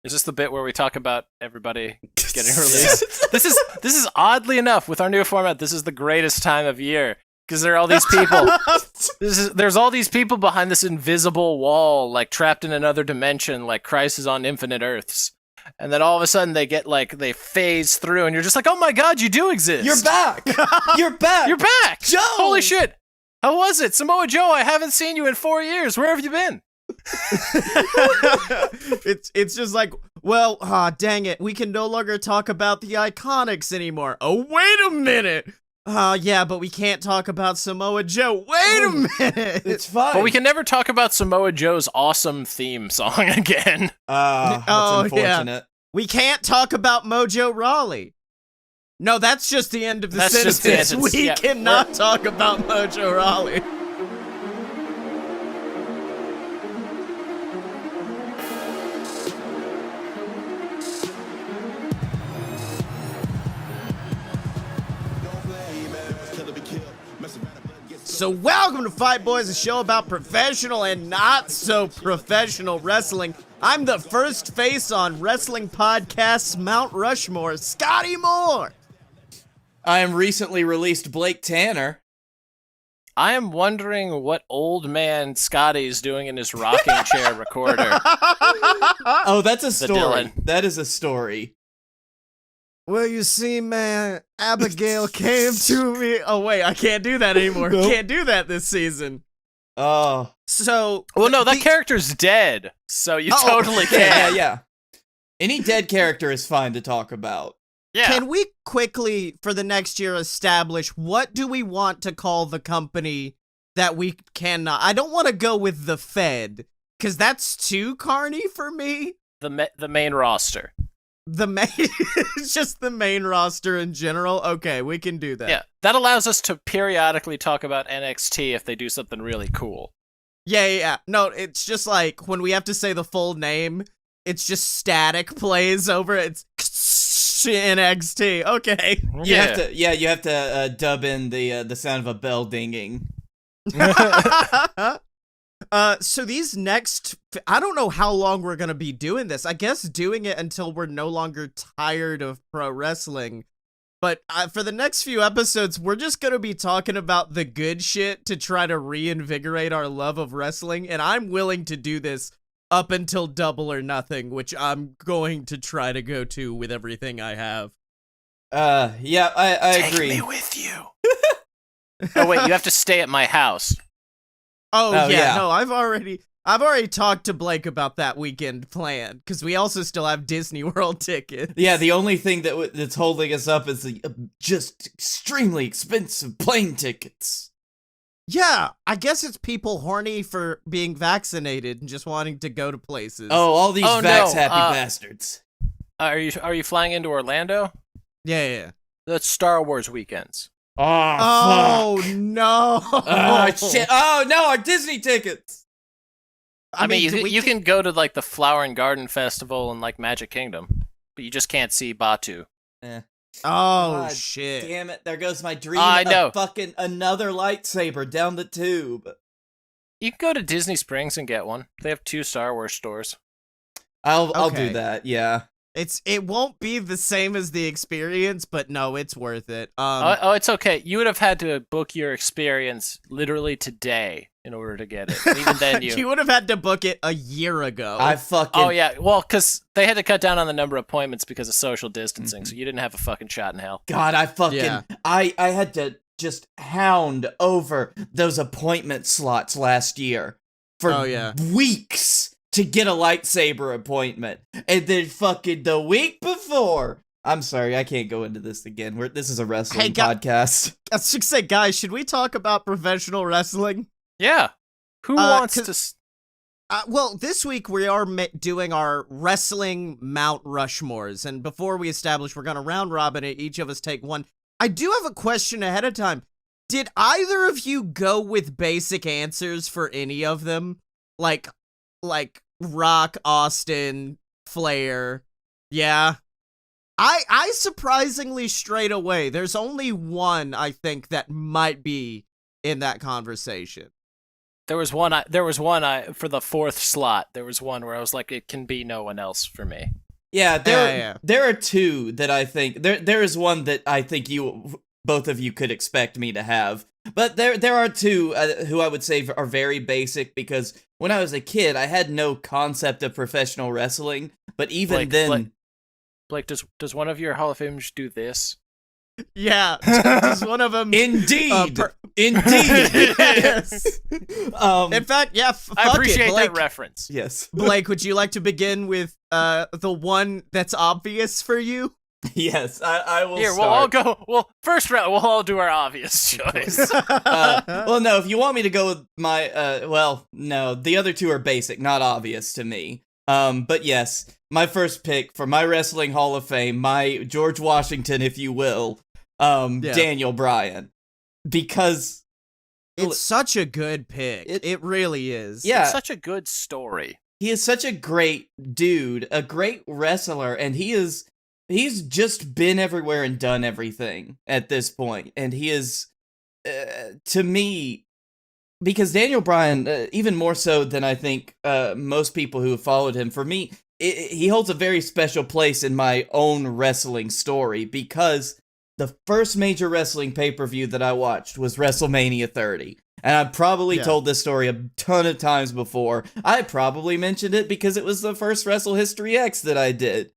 Is this the bit where we talk about everybody getting released? This is oddly enough, with our new format, this is the greatest time of year. Because there are all these people. There's all these people behind this invisible wall, like trapped in another dimension, like Crisis on Infinite Earths. And then all of a sudden they phase through, and you're just like, oh my god, you do exist. You're back. You're back. You're back. Joe. Holy shit. How was it? Samoa Joe, I haven't seen you in 4 years. Where have you been? It's just like, well, dang it, we can no longer talk about the Iconics anymore. Oh, wait a minute. Yeah, but we can't talk about Samoa Joe. Wait a minute. It's fine. But we can never talk about Samoa Joe's awesome theme song again. That's unfortunate. Yeah. We can't talk about Mojo Rawley. No, that's just the end of the That's sentence. just the sentence. We Yeah. cannot talk about Mojo Rawley. So welcome to Fight Boys, a show about professional and not so professional wrestling. I'm the first face on wrestling podcast's Mount Rushmore, Scottye Moore. I am recently released Blake Tanner. I am wondering what old man Scotty's doing in his rocking chair recorder. Oh, that's a story. Dylan. That is a story. Well, you see, man, Abigail came to me. Oh, wait, I can't do that anymore. Nope. Can't do that this season. Oh. So, Well, no, that character's dead, so you totally Yeah, can. yeah. Any dead character is fine to talk about. Yeah. can we quickly, for the next year, establish what do we want to call the company that we cannot? I don't want to go with the Fed, because that's too carny for me. The main roster. The main, it's just the main roster in general. Okay, we can do that. Yeah, that allows us to periodically talk about NXT if they do something really cool. Yeah. No, it's just like when we have to say the full name, it's just static plays over it. It's NXT. Okay. You have to dub in the sound of a bell dinging. So these next, I don't know how long we're going to be doing this. I guess doing it until we're no longer tired of pro wrestling. But for the next few episodes, we're just going to be talking about the good shit to try to reinvigorate our love of wrestling. And I'm willing to do this up until Double or Nothing, which I'm going to try to go to with everything I have. Yeah, I agree. Take me with you. Oh wait, you have to stay at my house. Oh Oh, yeah, yeah. no, I've already talked to Blake about that weekend plan, because we also still have Disney World tickets. Yeah, the only thing that's holding us up is the just extremely expensive plane tickets. Yeah, I guess it's people horny for being vaccinated and just wanting to go to places. Oh, all these Oh, vax no, happy uh, bastards. Are you flying into Orlando? yeah. That's Star Wars weekends. Oh no! Oh shit! Oh no, our Disney tickets. I mean, do we you can go to like the Flower and Garden Festival and like Magic Kingdom, but you just can't see Batu. Eh. Oh God shit! Damn it! There goes my dream I know. of fucking another lightsaber down the tube. You can go to Disney Springs and get one. They have 2 Star Wars stores. I'll Okay. do that. Yeah. It won't be the same as the experience, but no, it's worth it. Oh, it's okay. You would have had to book your experience literally today in order to get it. And even then, you would have had to book it a year ago. I fucking. Oh yeah, well, because they had to cut down on the number of appointments because of social distancing, so you didn't have a fucking shot in hell. God, I fucking. Yeah. I had to just hound over those appointment slots last year for Oh, yeah. weeks to get a lightsaber appointment, and then fucking the week before. I'm sorry, I can't go into this again. This is a wrestling podcast. I was just say, guys, should we talk about professional wrestling? Yeah, who wants 'cause- to? Well, this week we are doing our wrestling Mount Rushmores, and before we establish, we're going to round robin it. Each of us take one. I do have a question ahead of time. Did either of you go with basic answers for any of them? Like Rock, Austin, Flair? Yeah. I surprisingly straight away. There's only one I think that might be in that conversation. There was one. For the fourth slot. There was one where I was like, it can be no one else for me. Yeah, there are two that I think there is one that I think both of you could expect me to have, but there are two who I would say are very basic because when I was a kid I had no concept of professional wrestling, but even Blake, does one of your Hall of Famers do this? Yeah, just one of them. Indeed, indeed. Yes. In fact, yeah. I appreciate Blake, that reference. Yes, Blake, would you like to begin with the one that's obvious for you? yes. I will. Here, start. we'll all go. Well, first round, we'll all do our obvious choice. Well, no. If you want me to go with my, well, no. The other two are basic, not obvious to me. But yes, my first pick for my Wrestling Hall of Fame, my George Washington, if you will, Daniel Bryan, because it's such a good pick. It really is. Yeah, it's such a good story. He is such a great dude, a great wrestler, and he's just been everywhere and done everything at this point, and he is, to me. Because Daniel Bryan, even more so than I think most people who have followed him, for me, he holds a very special place in my own wrestling story because the first major wrestling pay-per-view that I watched was WrestleMania 30. And I've probably told this story a ton of times before. I probably mentioned it because it was the first Wrestle History X that I did.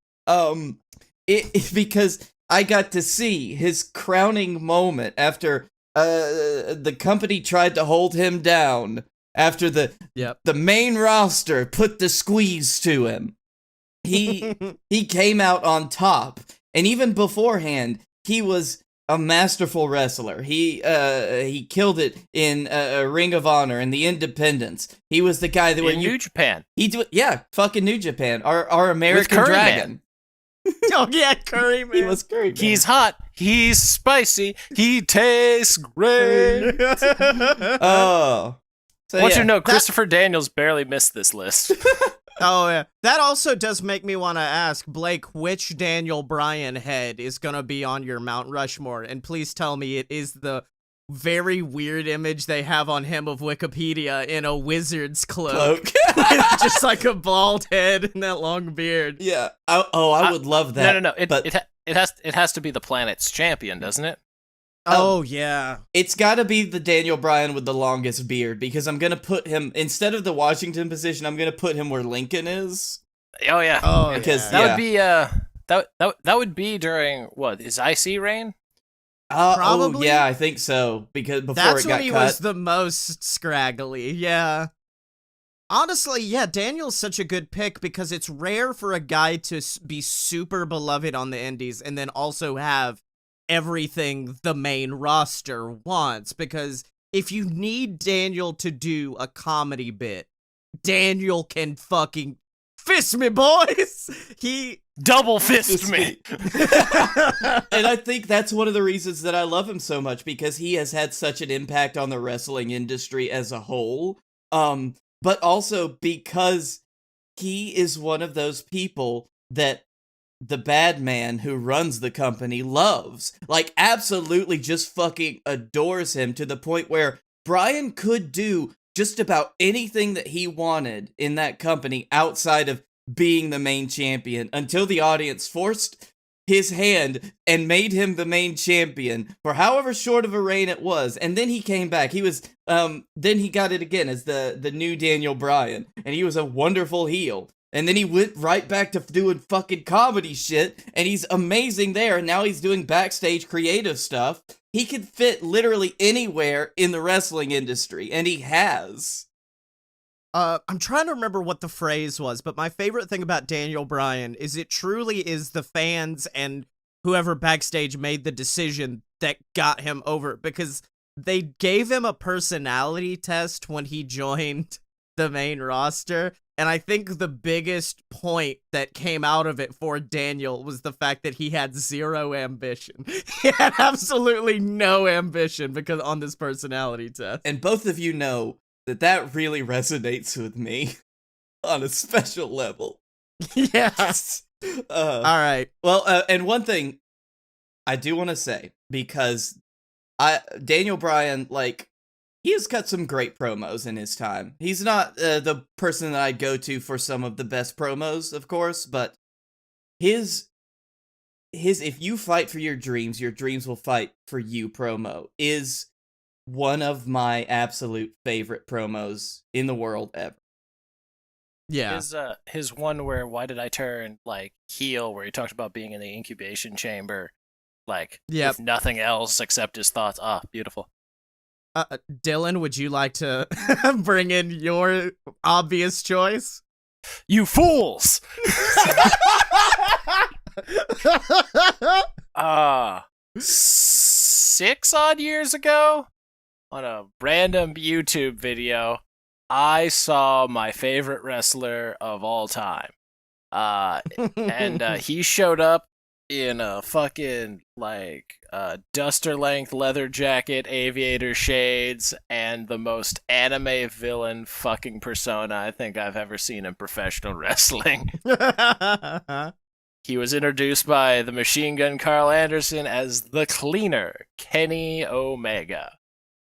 Because I got to see his crowning moment after the company tried to hold him down after the main roster put the squeeze to him. He came out on top, and even beforehand, he was a masterful wrestler. He killed it in Ring of Honor and the Independents. He was the guy that in New Japan. Fucking New Japan. Our American Dragon. Man. Oh yeah, Curry Man. He was Curry Man. He's hot. He's spicy. He tastes great. Oh. So, Want you to know, Christopher Daniels barely missed this list. Oh yeah. That also does make me want to ask, Blake, which Daniel Bryan head is gonna be on your Mount Rushmore? And please tell me it is the very weird image they have on him of Wikipedia in a wizard's cloak. With just like a bald head and that long beard. Yeah. I would love that. No. It has to be the planet's champion, doesn't it? Oh, yeah. It's got to be the Daniel Bryan with the longest beard, because I'm going to put him, instead of the Washington position, I'm going to put him where Lincoln is. Oh, yeah. Oh, because that would be, that would be during, what, his IC reign? Probably. Oh, yeah, I think so, because before That's it got when he cut. was the most scraggly, yeah. Honestly, yeah, Daniel's such a good pick because it's rare for a guy to be super beloved on the indies and then also have everything the main roster wants, because if you need Daniel to do a comedy bit, Daniel can fucking fist me, boys. He double fist me. And I think that's one of the reasons that I love him so much, because he has had such an impact on the wrestling industry as a whole. But also because he is one of those people that the bad man who runs the company loves. Like, absolutely just fucking adores him, to the point where Bryan could do just about anything that he wanted in that company outside of being the main champion, until the audience forced his hand and made him the main champion for however short of a reign it was. And then he came back. He was, then he got it again as the new Daniel Bryan, and he was a wonderful heel. And then he went right back to doing fucking comedy shit, and he's amazing there, and now he's doing backstage creative stuff. He could fit literally anywhere in the wrestling industry, and he has. I'm trying to remember what the phrase was, but my favorite thing about Daniel Bryan is it truly is the fans and whoever backstage made the decision that got him over, because they gave him a personality test when he joined the main roster. And I think the biggest point that came out of it for Daniel was the fact that he had zero ambition. He had absolutely no ambition because on this personality test. And both of you know that really resonates with me on a special level. Yes. All right. Well, and one thing I do want to say, because Daniel Bryan, like, he has cut some great promos in his time. He's not the person that I'd go to for some of the best promos, of course, but his if you fight for your dreams will fight for you promo is one of my absolute favorite promos in the world ever. Yeah. His one where why did I turn like heel, where he talked about being in the incubation chamber, like with nothing else except his thoughts. Ah, beautiful. Dylan, would you like to bring in your obvious choice? You fools! 6 odd years ago, on a random YouTube video, I saw my favorite wrestler of all time. And he showed up in a fucking, like, duster-length leather jacket, aviator shades, and the most anime villain fucking persona I think I've ever seen in professional wrestling. He was introduced by the Machine Gun Carl Anderson as the Cleaner, Kenny Omega.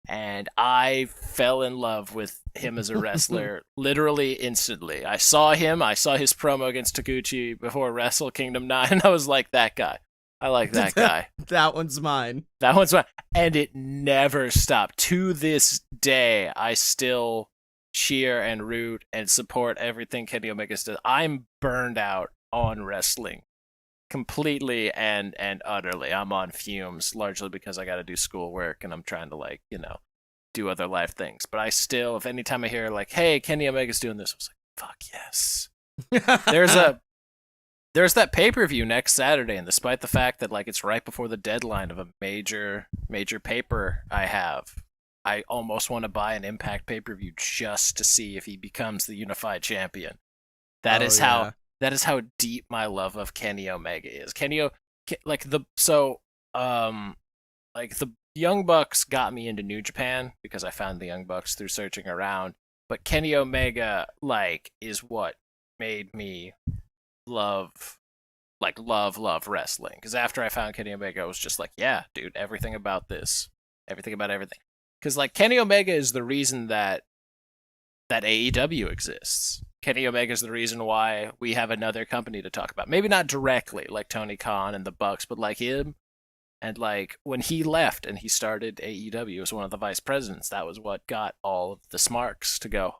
And I fell in love with him as a wrestler literally instantly. I saw his promo against Taguchi before Wrestle Kingdom 9, and I was like, that guy. I like that guy. That one's mine. That one's mine. And it never stopped. To this day, I still cheer and root and support everything Kenny Omega does. I'm burned out on wrestling. Completely and utterly. I'm on fumes, largely because I gotta do schoolwork and I'm trying to, like, you know, do other life things. But I still, if anytime I hear like, hey, Kenny Omega's doing this, I was like, fuck yes. There's that pay-per-view next Saturday, and despite the fact that like it's right before the deadline of a major paper I almost want to buy an Impact pay-per-view just to see if he becomes the unified champion. That is how deep my love of Kenny Omega is. The Young Bucks got me into New Japan because I found the Young Bucks through searching around. But Kenny Omega, like, is what made me love wrestling. Because after I found Kenny Omega, I was just like, yeah, dude, everything about this. Everything about everything. Because, like, Kenny Omega is the reason that AEW exists. Kenny Omega is the reason why we have another company to talk about. Maybe not directly, like Tony Khan and the Bucks, but like him. And like when he left and he started AEW as one of the vice presidents, that was what got all of the smarks to go,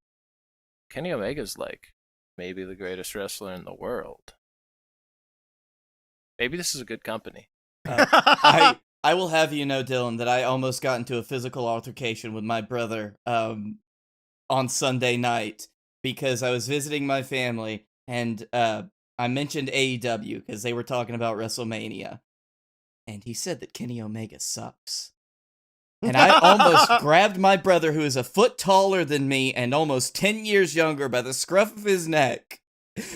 Kenny Omega's like maybe the greatest wrestler in the world. Maybe this is a good company. I will have you know, Dylan, that I almost got into a physical altercation with my brother on Sunday night because I was visiting my family and I mentioned AEW because they were talking about WrestleMania. And he said that Kenny Omega sucks. And I almost grabbed my brother, who is a foot taller than me and almost 10 years younger, by the scruff of his neck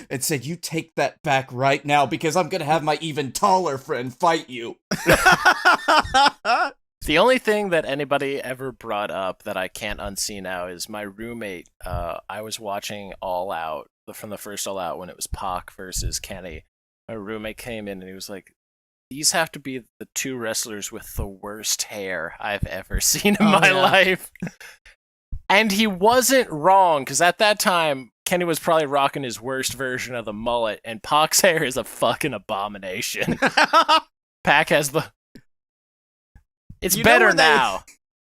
and said, you take that back right now because I'm going to have my even taller friend fight you. The only thing that anybody ever brought up that I can't unsee now is my roommate. I was watching All Out, from the first All Out when it was Pac versus Kenny. My roommate came in and he was like, these have to be the two wrestlers with the worst hair I've ever seen in my life. And he wasn't wrong, because at that time, Kenny was probably rocking his worst version of the mullet, and Pac's hair is a fucking abomination. Pac has the... It's better now.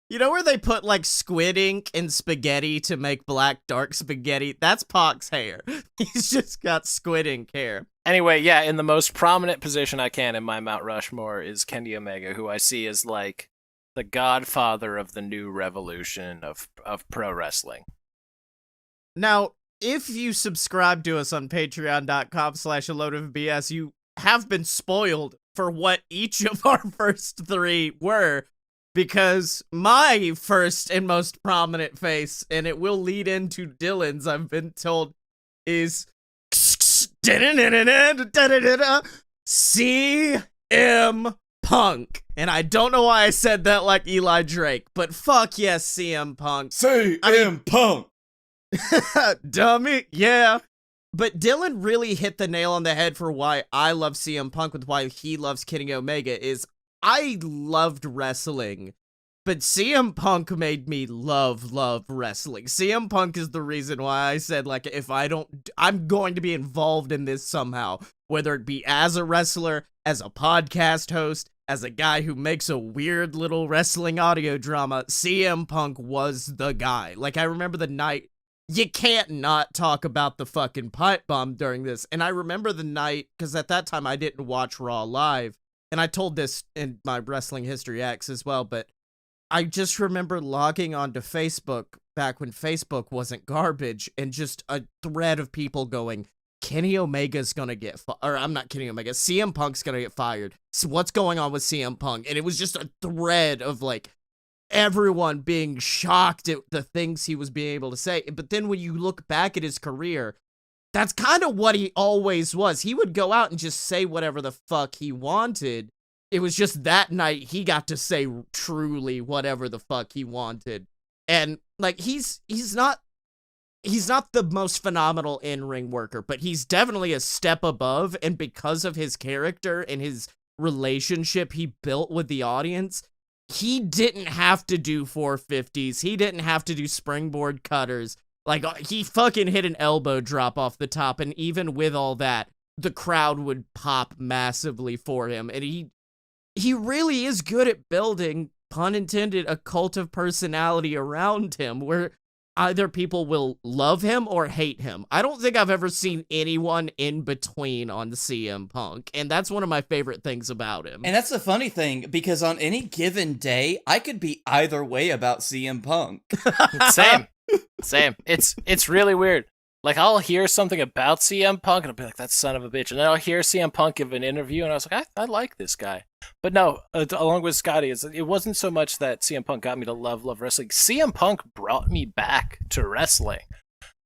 You know where they put, like, squid ink in spaghetti to make black dark spaghetti? That's Pac's hair. He's just got squid ink hair. Anyway, yeah, in the most prominent position I can in my Mount Rushmore is Kenny Omega, who I see as, like, the godfather of the new revolution of pro wrestling. Now, if you subscribe to us on patreon.com/a-load-of-BS, you have been spoiled for what each of our first three were. Because my first and most prominent face, and it will lead into Dylan's, I've been told, is CM Punk. And I don't know why I said that like Eli Drake, but fuck yes, CM Punk. CM Punk! Dummy, yeah. But Dylan really hit the nail on the head for why I love CM Punk with why he loves Kenny Omega is I loved wrestling, but CM Punk made me love wrestling. CM Punk is the reason why I said, like, if I don't, I'm going to be involved in this somehow, whether it be as a wrestler, as a podcast host, as a guy who makes a weird little wrestling audio drama. CM Punk was the guy. Like, I remember the night, you can't not talk about the fucking pipe bomb during this. And I remember the night, because at that time I didn't watch Raw live, and I told this in my Wrestling History X as well, but I just remember logging onto Facebook back when Facebook wasn't garbage, and just a thread of people going, Kenny Omega's gonna get or I'm not Kenny Omega, CM Punk's gonna get fired. So what's going on with CM Punk? And it was just a thread of, like, everyone being shocked at the things he was being able to say. But then when you look back at his career, that's kind of what he always was. He would go out and just say whatever the fuck he wanted. It was just that night he got to say truly whatever the fuck he wanted. And, like, he's not the most phenomenal in-ring worker, but he's definitely a step above, and because of his character and his relationship he built with the audience, he didn't have to do 450s. He didn't have to do springboard cutters. Like, he fucking hit an elbow drop off the top, and even with all that, the crowd would pop massively for him. And he really is good at building, pun intended, a cult of personality around him, where either people will love him or hate him. I don't think I've ever seen anyone in between on CM Punk, and that's one of my favorite things about him. And that's the funny thing, because on any given day, I could be either way about CM Punk. Same. It's really weird. Like, I'll hear something about CM Punk, and I'll be like, that son of a bitch. And then I'll hear CM Punk give an interview, and I was like, I like this guy. But no, along with Scottye, it wasn't so much that CM Punk got me to love wrestling. CM Punk brought me back to wrestling.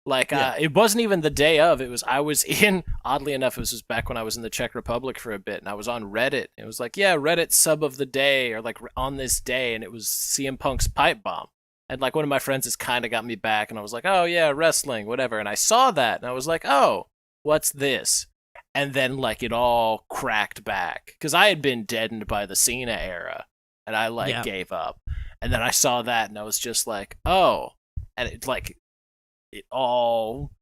Like, it wasn't even the day of. I was in, oddly enough, it was just back when I was in the Czech Republic for a bit, and I was on Reddit. It was like, Reddit sub of the day, or like on this day, and it was CM Punk's pipe bomb. And, like, one of my friends has kind of got me back, and I was like, oh, yeah, wrestling, whatever. And I saw that, and I was like, oh, what's this? And then, like, it all cracked back. Because I had been deadened by the Cena era, and I, gave up. And then I saw that, and I was just like, oh. And it, like, it all,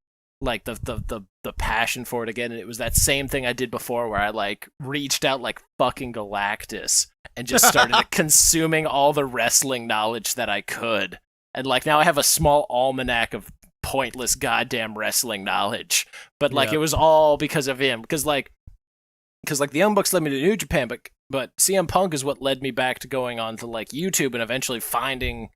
like, the passion for it again. And it was that same thing I did before, where I, like, reached out like fucking Galactus and just started consuming all the wrestling knowledge that I could. And, like, now I have a small almanac of pointless goddamn wrestling knowledge. But, like, it was all because of him. Because the Young Bucks led me to New Japan, but CM Punk is what led me back to going on to, like, YouTube and eventually finding,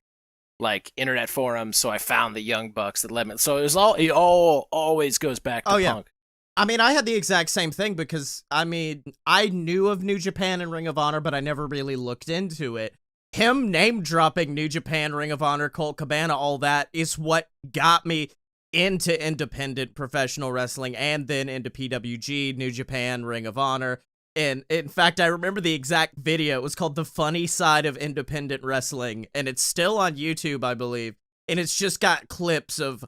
like, internet forums. So I found the Young Bucks that led me. So it all always goes back to Punk. I mean, I had the exact same thing, because, I mean, I knew of New Japan and Ring of Honor, but I never really looked into it. Him name-dropping New Japan, Ring of Honor, Colt Cabana, all that is what got me into independent professional wrestling, and then into PWG, New Japan, Ring of Honor. And in fact, I remember the exact video. It was called The Funny Side of Independent Wrestling, and it's still on YouTube, I believe. And it's just got clips of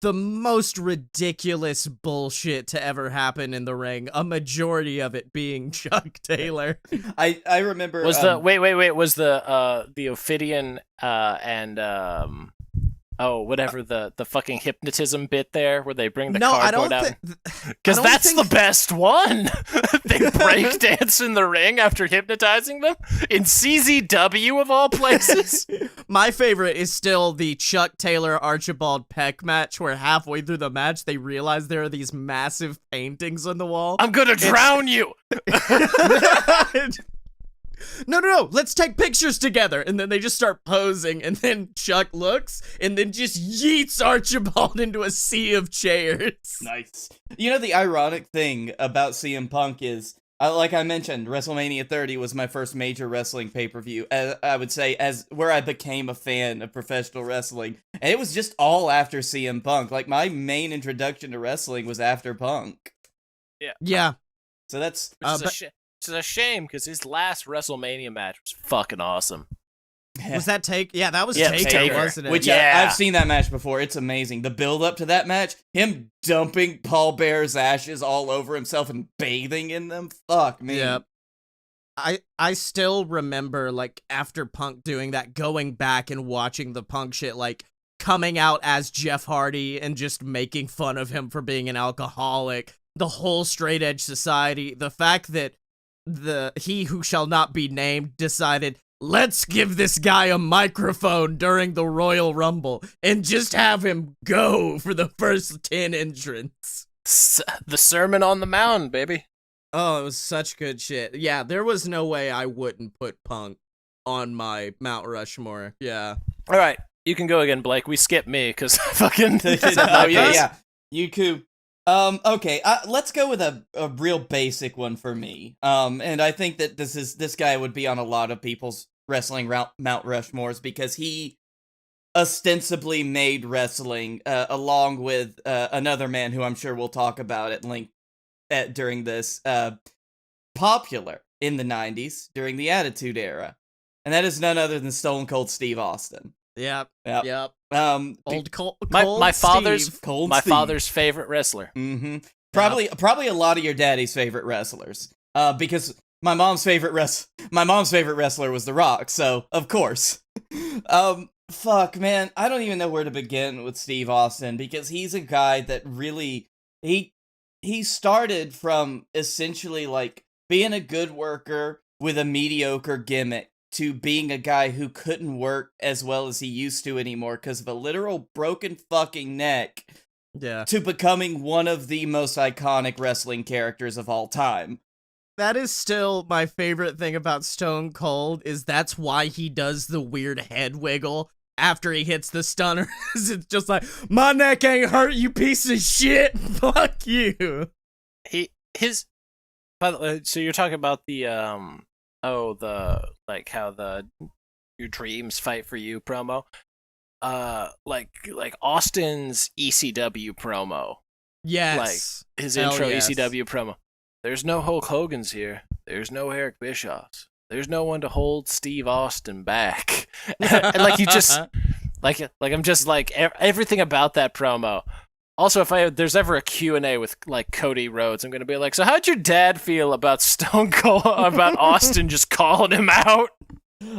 the most ridiculous bullshit to ever happen in the ring, a majority of it being Chuck Taylor. I remember... Was was the Ophidian and whatever the fucking hypnotism bit there, where they bring the cardboard out? Because that's the best one. They break dance in the ring after hypnotizing them in CZW of all places. My favorite is still the Chuck Taylor Archibald Peck match, where halfway through the match they realize there are these massive paintings on the wall. I'm gonna drown you. No, let's take pictures together. And then they just start posing, and then Chuck looks, and then just yeets Archibald into a sea of chairs. Nice. You know, the ironic thing about CM Punk is, like I mentioned, WrestleMania 30 was my first major wrestling pay-per-view, I would say, as where I became a fan of professional wrestling. And it was just all after CM Punk. Like, my main introduction to wrestling was after Punk. Yeah. So that's... It's a shame, because his last WrestleMania match was fucking awesome. Was that that was Taker, wasn't it? Which I've seen that match before. It's amazing. The build up to that match, him dumping Paul Bear's ashes all over himself and bathing in them. Fuck me. Yep. I still remember, like, after Punk doing that, going back and watching the Punk shit, like, coming out as Jeff Hardy and just making fun of him for being an alcoholic, the whole straight edge society, the fact that he who shall not be named decided, let's give this guy a microphone during the Royal Rumble and just have him go for the first 10 entrants. The Sermon on the Mount, baby. Oh, it was such good shit. Yeah, there was no way I wouldn't put Punk on my Mount Rushmore. Yeah. All right, you can go again, Blake. We skipped me because I fucking. Oh yeah. Yuku. Okay. Let's go with a real basic one for me. And I think that this guy would be on a lot of people's wrestling Mount Rushmores because he ostensibly made wrestling along with another man who I'm sure we'll talk about at length during this popular in the 90s during the Attitude Era, and that is none other than Stone Cold Steve Austin. Yep. Old Cold my father's Steve. father's favorite wrestler. Mm-hmm. Probably a lot of your daddy's favorite wrestlers. Because my mom's favorite wrestler was The Rock, so of course. Fuck, man, I don't even know where to begin with Steve Austin because he's a guy that really he started from essentially like being a good worker with a mediocre gimmick to being a guy who couldn't work as well as he used to anymore because of a literal broken fucking neck. Yeah. To becoming one of the most iconic wrestling characters of all time. That is still my favorite thing about Stone Cold is that's why he does the weird head wiggle after he hits the stunner. It's just like, my neck ain't hurt, you piece of shit. Fuck you. By the way, so you're talking about the how your dreams fight for you promo. Like Austin's ECW promo. Yes. Like his Hell intro yes. ECW promo. There's no Hulk Hogan's here. There's no Eric Bischoff's. There's no one to hold Steve Austin back. And like you just like I'm just like everything about that promo. Also, if there's ever a Q&A with like Cody Rhodes, I'm gonna be like, so how'd your dad feel about Stone Cold about Austin just calling him out?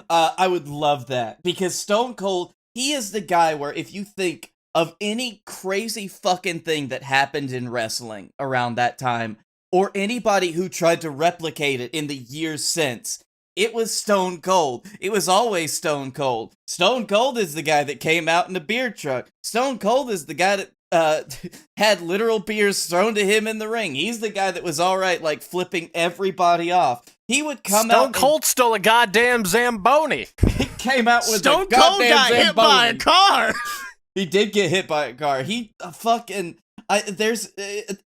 I would love that because Stone Cold, he is the guy where if you think of any crazy fucking thing that happened in wrestling around that time, or anybody who tried to replicate it in the years since, it was Stone Cold. It was always Stone Cold. Stone Cold is the guy that came out in a beer truck. Stone Cold is the guy that had literal beers thrown to him in the ring. He's the guy that was alright, like, flipping everybody off. He would come out. Stone Cold stole a goddamn Zamboni. He came out with Stone a goddamn Cold got Zamboni. hit by a car. He did get hit by a car. He fucking.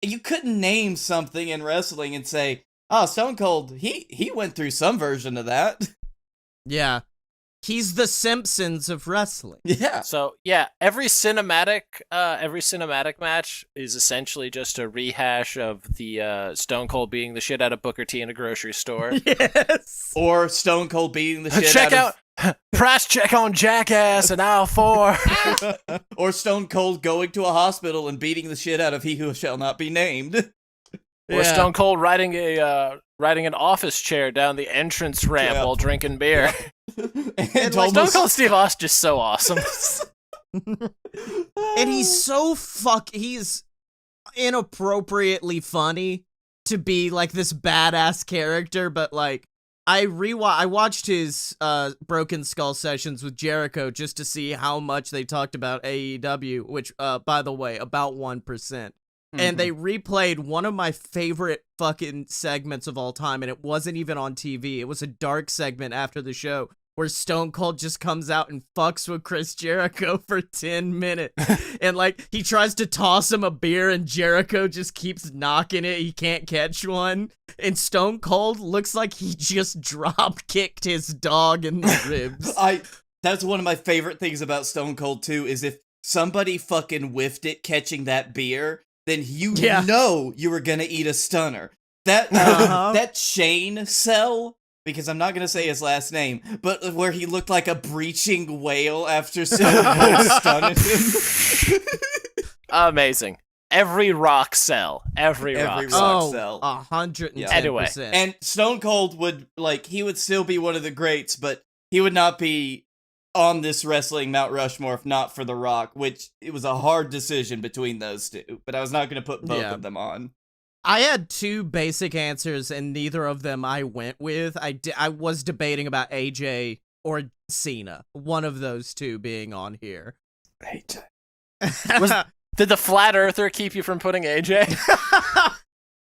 You couldn't name something in wrestling and say, oh, Stone Cold, he went through some version of that. Yeah. He's the Simpsons of wrestling. Yeah. So yeah, every cinematic match is essentially just a rehash of the Stone Cold beating the shit out of Booker T in a grocery store. Yes. Or Stone Cold beating the shit Check out out price check on Jackass in aisle 4. or Stone Cold going to a hospital and beating the shit out of He Who Shall Not Be Named. Or Stone Cold riding an office chair down the entrance ramp while drinking beer. And Stone Cold Steve Austin just so awesome. And he's so he's inappropriately funny to be like this badass character, but like I watched his Broken Skull sessions with Jericho just to see how much they talked about AEW, which by the way, about 1%. And they replayed one of my favorite fucking segments of all time, and it wasn't even on TV. It was a dark segment after the show where Stone Cold just comes out and fucks with Chris Jericho for 10 minutes. And, like, he tries to toss him a beer, and Jericho just keeps knocking it. He can't catch one. And Stone Cold looks like he just drop-kicked his dog in the ribs. That's one of my favorite things about Stone Cold, too, is if somebody fucking whiffed it catching that beer, then you know you were gonna eat a stunner. That Shane Cell, because I'm not gonna say his last name, but where he looked like a breaching whale after someone stunning him. Amazing. every rock sell. Every Every rock rock sell. sell. 110%. Anyway. And Stone Cold would, like, he would still be one of the greats, but he would not be on this wrestling Mount Rushmore if not for The Rock, which it was a hard decision between those two, but I was not going to put both of them on. I had two basic answers, and neither of them I went with. I was debating about AJ or Cena, one of those two being on here. AJ. Did the flat earther keep you from putting AJ?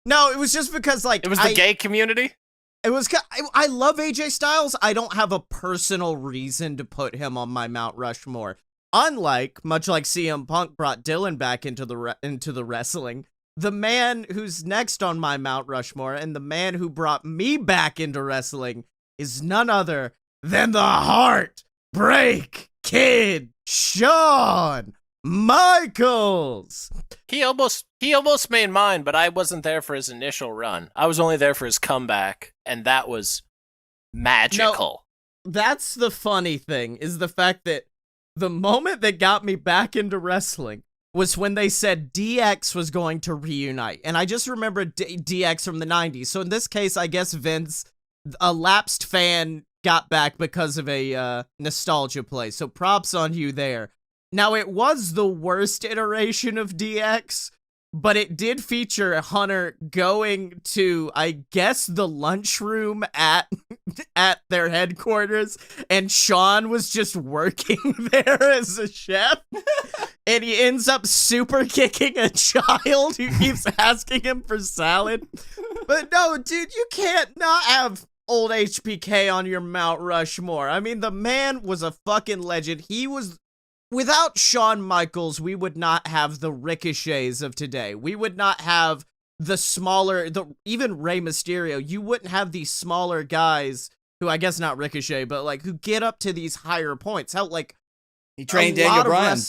No, it was just because, like, It was the gay community? It was. I love AJ Styles. I don't have a personal reason to put him on my Mount Rushmore. Unlike, much like CM Punk brought Dylan back into the wrestling, the man who's next on my Mount Rushmore and the man who brought me back into wrestling is none other than the Heartbreak Kid, Shawn Michaels. He almost made mine, but I wasn't there for his initial run. I was only there for his comeback, and that was magical. No, that's the funny thing, is the fact that the moment that got me back into wrestling was when they said DX was going to reunite. And I just remember DX from the 90s. So in this case, I guess Vince, a lapsed fan, got back because of a nostalgia play. So props on you there. Now, it was the worst iteration of DX, but it did feature Hunter going to, I guess, the lunchroom at their headquarters, and Shawn was just working there as a chef, and he ends up super kicking a child who keeps asking him for salad. But no, dude, you can't not have old HBK on your Mount Rushmore. I mean, the man was a fucking legend. He was... Without Shawn Michaels, we would not have the Ricochets of today. We would not have even Rey Mysterio. You wouldn't have these smaller guys who, I guess not Ricochet, but like who get up to these higher points. How, like, he trained Daniel Bryan.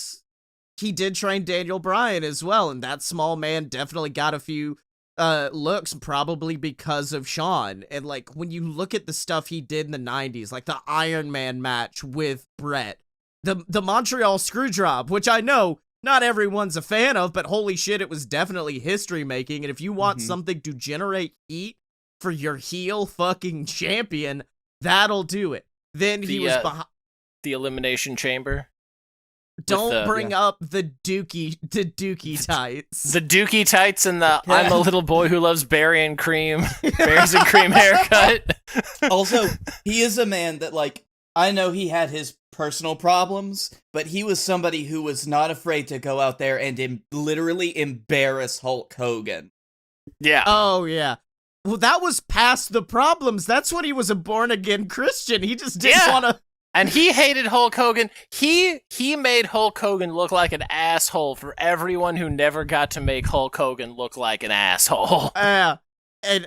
He did train Daniel Bryan as well, and that small man definitely got a few looks, probably because of Shawn. And like when you look at the stuff he did in the 90s, like the Iron Man match with Brett, the Montreal Screwjob, which I know not everyone's a fan of, but holy shit, it was definitely history making. And if you want something to generate heat for your heel fucking champion, that'll do it. Then he was behind the Elimination Chamber. Don't bring up the Dookie tights. The Dookie tights and the I'm a little boy who loves berries and cream haircut. Also, he is a man that, like, I know he had his personal problems, but he was somebody who was not afraid to go out there and literally embarrass Hulk Hogan. Yeah. Oh, yeah. Well, that was past the problems. That's when he was a born-again Christian. He just didn't want to... And he hated Hulk Hogan. He made Hulk Hogan look like an asshole for everyone who never got to make Hulk Hogan look like an asshole. And,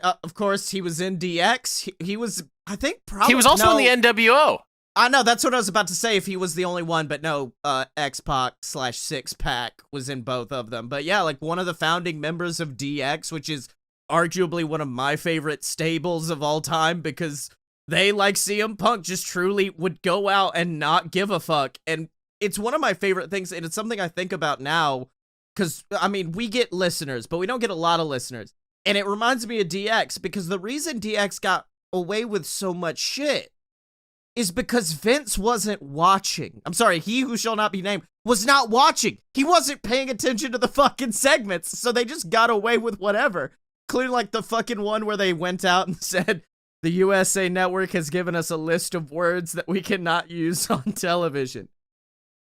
of course, he was in DX. He was, I think, probably... He was also in the NWO. I know, that's what I was about to say, if he was the only one, but no, X-Pac/Six-Pack was in both of them. But yeah, like one of the founding members of DX, which is arguably one of my favorite stables of all time, because they, like CM Punk, just truly would go out and not give a fuck. And it's one of my favorite things, and it's something I think about now, because, I mean, we get listeners, but we don't get a lot of listeners. And it reminds me of DX, because the reason DX got away with so much shit is because Vince wasn't watching. I'm sorry, he who shall not be named was not watching. He wasn't paying attention to the fucking segments, so they just got away with whatever. Including like the fucking one where they went out and said, the USA Network has given us a list of words that we cannot use on television.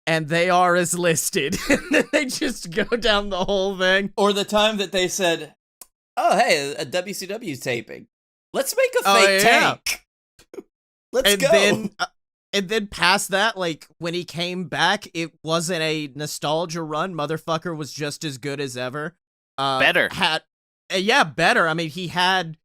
And they are as listed. And then they just go down the whole thing. Or the time that they said, oh, hey, a WCW taping. Let's make a fake tank. Let's go. And then past that, like, when he came back, it wasn't a nostalgia run. Motherfucker was just as good as ever. Better. Better. I mean, he had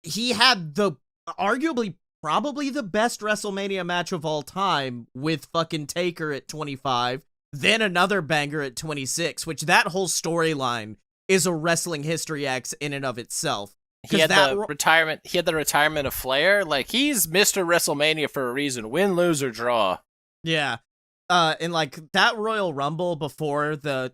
the arguably probably the best WrestleMania match of all time with fucking Taker at 25, then another banger at 26, which that whole storyline is a wrestling history X in and of itself. He had the retirement. He had the retirement of Flair. Like, he's Mr. WrestleMania for a reason. Win, lose, or draw. Yeah. And like that Royal Rumble before the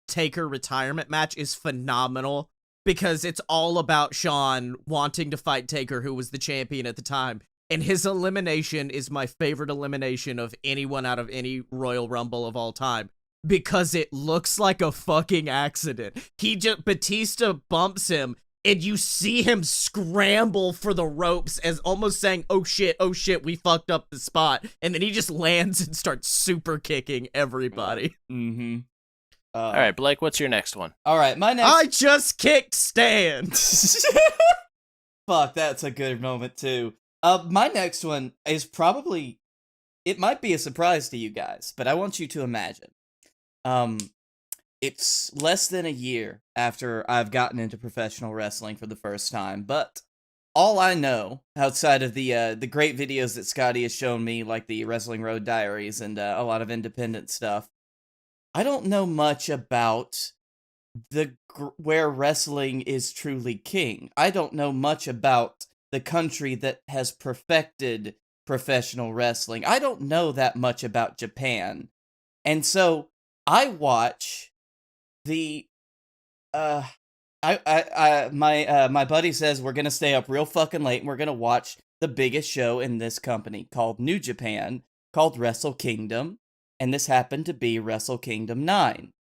Taker retirement match is phenomenal because it's all about Shawn wanting to fight Taker, who was the champion at the time. And his elimination is my favorite elimination of anyone out of any Royal Rumble of all time because it looks like a fucking accident. Batista bumps him and you see him scramble for the ropes as almost saying, oh shit, we fucked up the spot. And then he just lands and starts super kicking everybody. Mm-hmm. All right, Blake, what's your next one? All right, my next... I just kicked Stan. Fuck, that's a good moment, too. My next one is probably... It might be a surprise to you guys, but I want you to imagine. It's less than a year after I've gotten into professional wrestling for the first time, but all I know, outside of the great videos that Scottye has shown me, like the Wrestling Road Diaries and a lot of independent stuff, I don't know much about where wrestling is truly king. I don't know much about the country that has perfected professional wrestling. I don't know that much about Japan. And so I watch the my buddy says we're gonna stay up real fucking late and we're gonna watch the biggest show in this company called New Japan, called Wrestle Kingdom, and this happened to be Wrestle Kingdom 9.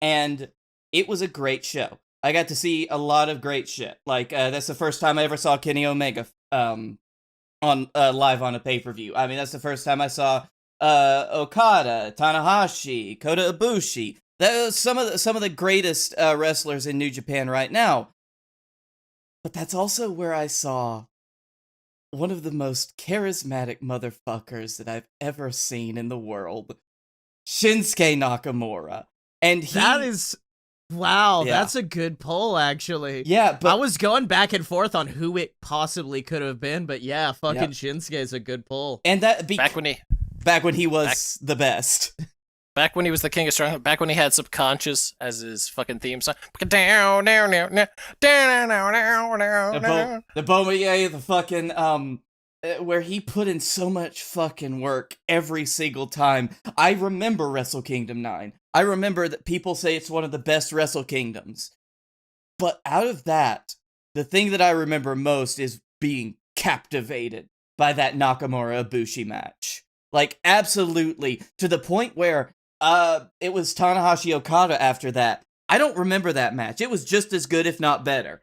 And it was a great show. I got to see a lot of great shit. Like that's the first time I ever saw Kenny Omega on live on a pay-per-view. I mean, that's the first time I saw Okada, Tanahashi, Kota Ibushi. That was some of the greatest wrestlers in New Japan right now. But that's also where I saw one of the most charismatic motherfuckers that I've ever seen in the world, Shinsuke Nakamura. And that is... Wow, Yeah. That's a good poll, actually. Yeah, but I was going back and forth on who it possibly could have been, but yeah, fucking Yep. Shinsuke is a good poll. and that Back when he was the best. Back when he was the king of strong, back when he had Subconscious as his fucking theme song. Down, down, down, down, down, down, down. The Bomaye, the fucking where he put in so much fucking work every single time. I remember Wrestle Kingdom 9. I remember that people say it's one of the best Wrestle Kingdoms. But out of that, the thing that I remember most is being captivated by that Nakamura Ibushi match. Like, absolutely. To the point where it was Tanahashi Okada after that. I don't remember that match. It was just as good, if not better.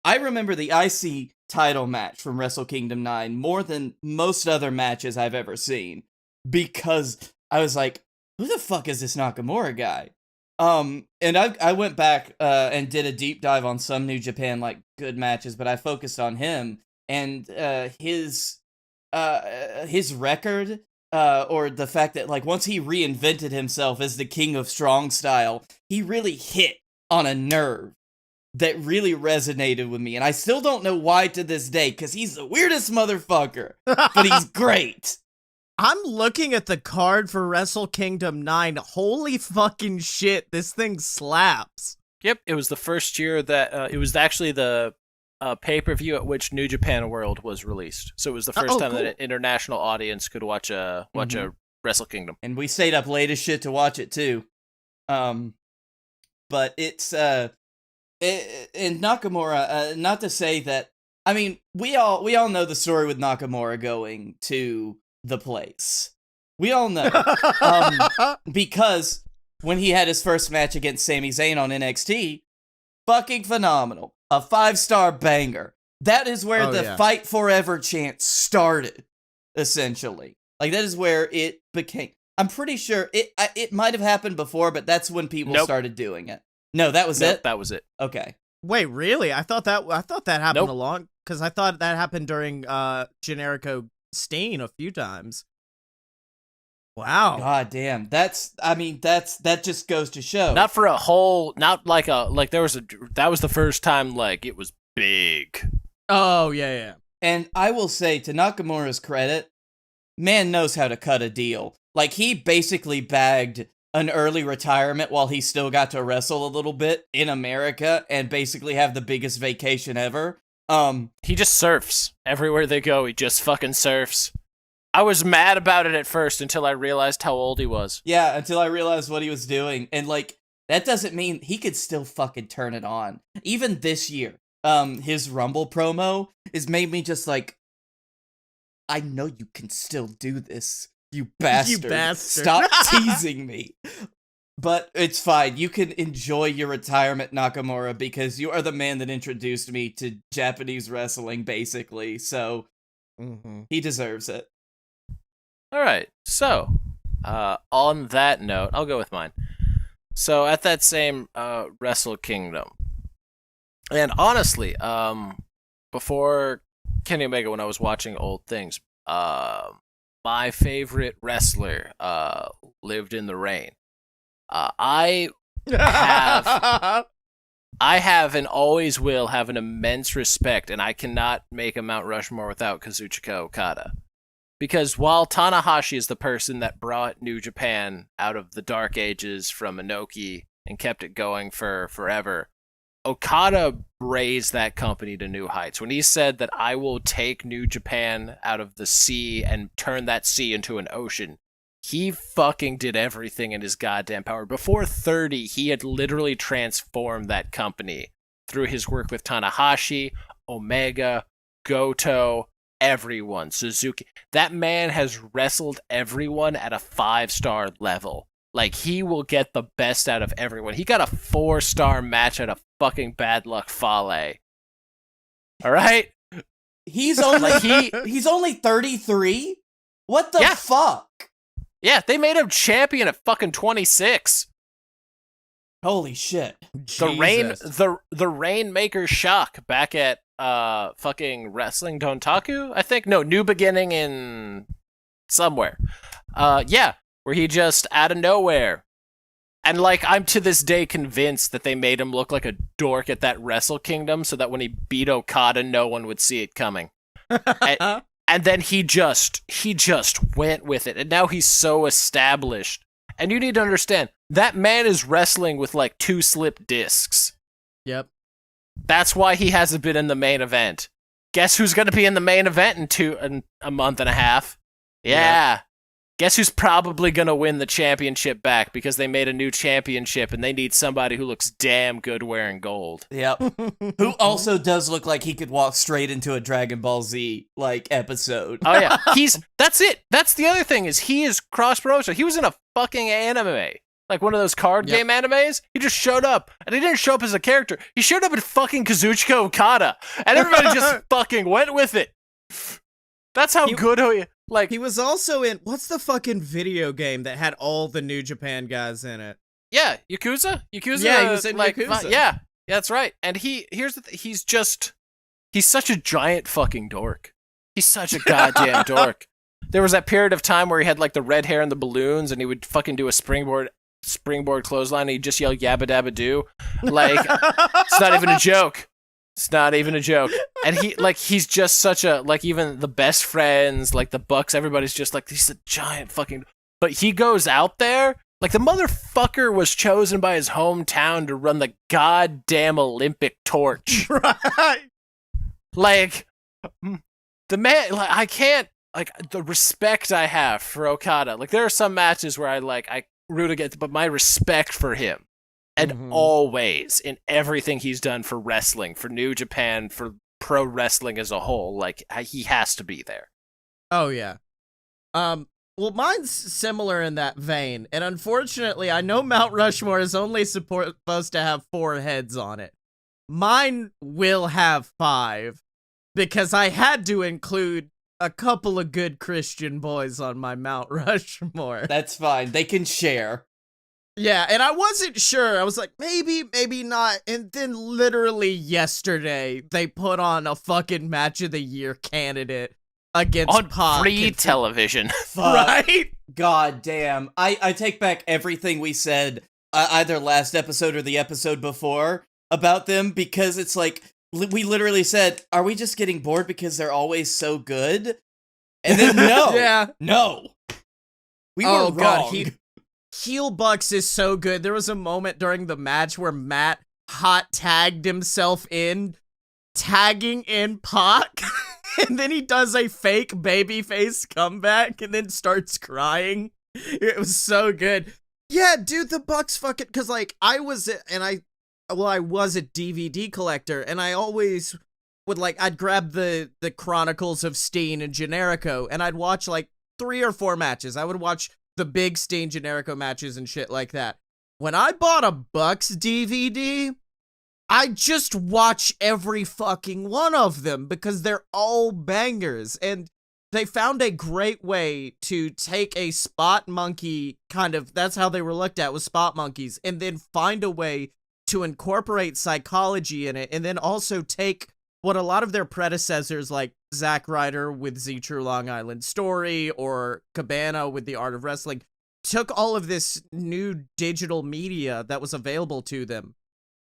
I remember the IC title match from Wrestle Kingdom 9 more than most other matches I've ever seen. Because I was like, who the fuck is this Nakamura guy? And I went back and did a deep dive on some New Japan, like, good matches, but I focused on him. And his record... or the fact that, like, once he reinvented himself as the king of strong style, he really hit on a nerve that really resonated with me. And I still don't know why to this day, because he's the weirdest motherfucker, but he's great. I'm looking at the card for Wrestle Kingdom 9. Holy fucking shit, this thing slaps. Yep, it was the first year that it was actually the pay-per-view at which New Japan World was released. So it was the first time that an international audience could watch a Wrestle Kingdom. And we stayed up late as shit to watch it too. But it's and Nakamura, not to say that, I mean, we all know the story with Nakamura going to the place. We all know. Because when he had his first match against Sami Zayn on NXT, fucking phenomenal. A 5-star banger. That is where the Fight Forever chant started, essentially. Like, that is where it became... I'm pretty sure it might have happened before, but that's when people started doing it. No, that was it? That was it. Okay. Wait, really? I thought that happened Nope. along... Because I thought that happened during Generico Steen a few times. Wow. God damn. That just goes to show. Not for a whole, not like that was the first time, like, it was big. Oh, yeah. And I will say, to Nakamura's credit, man knows how to cut a deal. Like, he basically bagged an early retirement while he still got to wrestle a little bit in America and basically have the biggest vacation ever. He just surfs. Everywhere they go, he just fucking surfs. I was mad about it at first until I realized how old he was. Yeah, until I realized what he was doing. And, like, that doesn't mean he could still fucking turn it on. Even this year, his Rumble promo has made me just like, I know you can still do this, you bastard. You bastard. Stop teasing me. But it's fine. You can enjoy your retirement, Nakamura, because you are the man that introduced me to Japanese wrestling, basically. So, he deserves it. All right. So, on that note, I'll go with mine. So, at that same Wrestle Kingdom, and honestly, before Kenny Omega, when I was watching old things, my favorite wrestler lived in the reign. I have and always will have an immense respect, and I cannot make a Mount Rushmore without Kazuchika Okada. Because while Tanahashi is the person that brought New Japan out of the dark ages from Inoki and kept it going for forever, Okada raised that company to new heights. When he said that I will take New Japan out of the sea and turn that sea into an ocean, he fucking did everything in his goddamn power. Before 30, he had literally transformed that company through his work with Tanahashi, Omega, Goto, everyone, Suzuki. That man has wrestled everyone at a 5-star level. Like, he will get the best out of everyone. He got a 4-star match at a fucking Bad Luck Fale. All right? He's only 33? What the fuck? Yeah, they made him champion at fucking 26. Holy shit. The Rainmaker Shock back at fucking Wrestling Dontaku, I think. No, New Beginning in somewhere. Where he just out of nowhere. And like, I'm to this day convinced that they made him look like a dork at that Wrestle Kingdom so that when he beat Okada, no one would see it coming. And then he just went with it. And now he's so established. And you need to understand, that man is wrestling with like 2 slip discs. Yep. That's why he hasn't been in the main event. Guess who's going to be in the main event in a month and a half? Yeah. Yep. Guess who's probably going to win the championship back because they made a new championship and they need somebody who looks damn good wearing gold. Yep. Who also does look like he could walk straight into a Dragon Ball Z like episode. Oh yeah. That's it. That's the other thing is he is cross promotion. He was in a fucking anime. Like one of those card game animes. He just showed up. And he didn't show up as a character. He showed up in fucking Kazuchika Okada. And everybody just fucking went with it. That's how good he... Like, he was also in, what's the fucking video game that had all the New Japan guys in it? Yeah, Yakuza? Yakuza? Yeah, he was in Yakuza. Yeah, that's right. And here's the he's such a giant fucking dork. He's such a goddamn dork. There was that period of time where he had like the red hair and the balloons and he would fucking do a springboard clothesline and he'd just yell yabba dabba doo. Like, it's not even a joke. It's not even a joke. And he's just such a, like, even the best friends, like the Bucks, everybody's just like, he's a giant fucking, but he goes out there, like the motherfucker was chosen by his hometown to run the goddamn Olympic torch. Right. Like, the man, like, I can't, like, the respect I have for Okada, like, there are some matches where I root against, but my respect for him. And always, in everything he's done for wrestling, for New Japan, for pro wrestling as a whole, like, he has to be there. Oh, yeah. Well, mine's similar in that vein. And unfortunately, I know Mount Rushmore is only supposed to have 4 heads on it. Mine will have 5. Because I had to include a couple of good Christian boys on my Mount Rushmore. That's fine. They can share. Yeah, and I wasn't sure. I was like, maybe not. And then literally yesterday, they put on a fucking match of the year candidate against on Pac. Free television. Right? God damn. I take back everything we said either last episode or the episode before about them because it's like, we literally said, are we just getting bored because they're always so good? And then no. Yeah. No. We were wrong. God, Heel Bucks is so good. There was a moment during the match where Matt hot tagged himself in, tagging in Pac, and then he does a fake babyface comeback and then starts crying. It was so good. Yeah, dude, the Bucks fucking, because, like, I was a DVD collector, and I always would, like, I'd grab the Chronicles of Steen and Generico, and I'd watch, like, 3 or 4 matches. I would watch the big Steen Generico matches and shit like that. When I bought a Bucks DVD, I just watch every fucking one of them because they're all bangers, and they found a great way to take a spot monkey kind of, that's how they were looked at, was spot monkeys, and then find a way to incorporate psychology in it, and then also take what a lot of their predecessors, like Zack Ryder with Z True Long Island Story, or Cabana with The Art of Wrestling, took all of this new digital media that was available to them,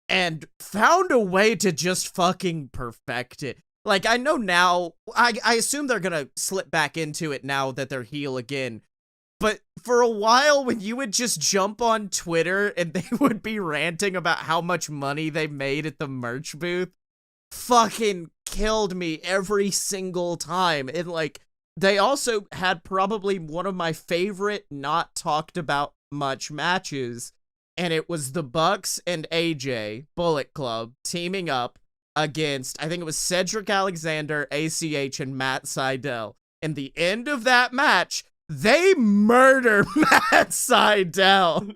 and found a way to just fucking perfect it. Like, I know now, I assume they're gonna slip back into it now that they're heel again. But for a while, when you would just jump on Twitter and they would be ranting about how much money they made at the merch booth, fucking killed me every single time. And, like, they also had probably one of my favorite not talked about much matches. And it was the Bucks and AJ, Bullet Club, teaming up against, I think it was Cedric Alexander, ACH, and Matt Sydal. And the end of that match, they murder Matt Sydal.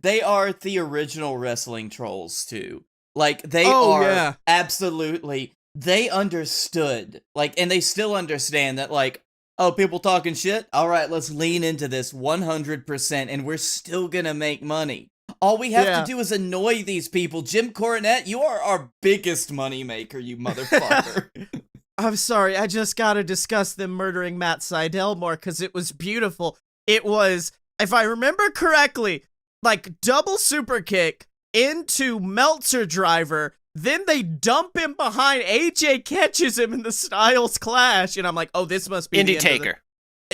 They are the original wrestling trolls, too. Like, they are absolutely, they understood, like, and they still understand that, like, oh, people talking shit? All right, let's lean into this 100%, and we're still gonna make money. All we have to do is annoy these people. Jim Cornette, you are our biggest moneymaker, you motherfucker. I'm sorry, I just gotta discuss them murdering Matt Sydal more, because it was beautiful. It was, if I remember correctly, like, double super kick into Meltzer driver, then they dump him behind, AJ catches him in the Styles Clash, and I'm like, oh, this must be Indie Taker.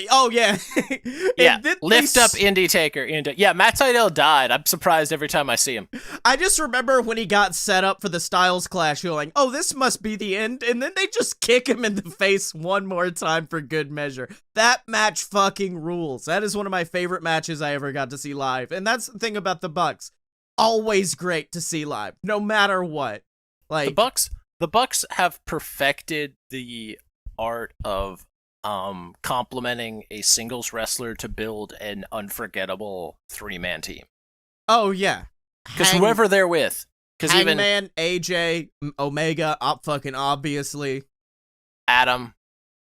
Oh, yeah. Yeah, lift up Indie Taker. Yeah, Matt Sydal died. I'm surprised every time I see him. I just remember when he got set up for the Styles Clash, going, oh, this must be the end, and then they just kick him in the face one more time for good measure. That match fucking rules. That is one of my favorite matches I ever got to see live, and that's the thing about the Bucks. Always great to see live, no matter what. Like, the Bucks have perfected the art of complementing a singles wrestler to build an unforgettable 3-man team. Oh, yeah. Because whoever they're with. Hangman, AJ, Omega, fucking obviously. Adam.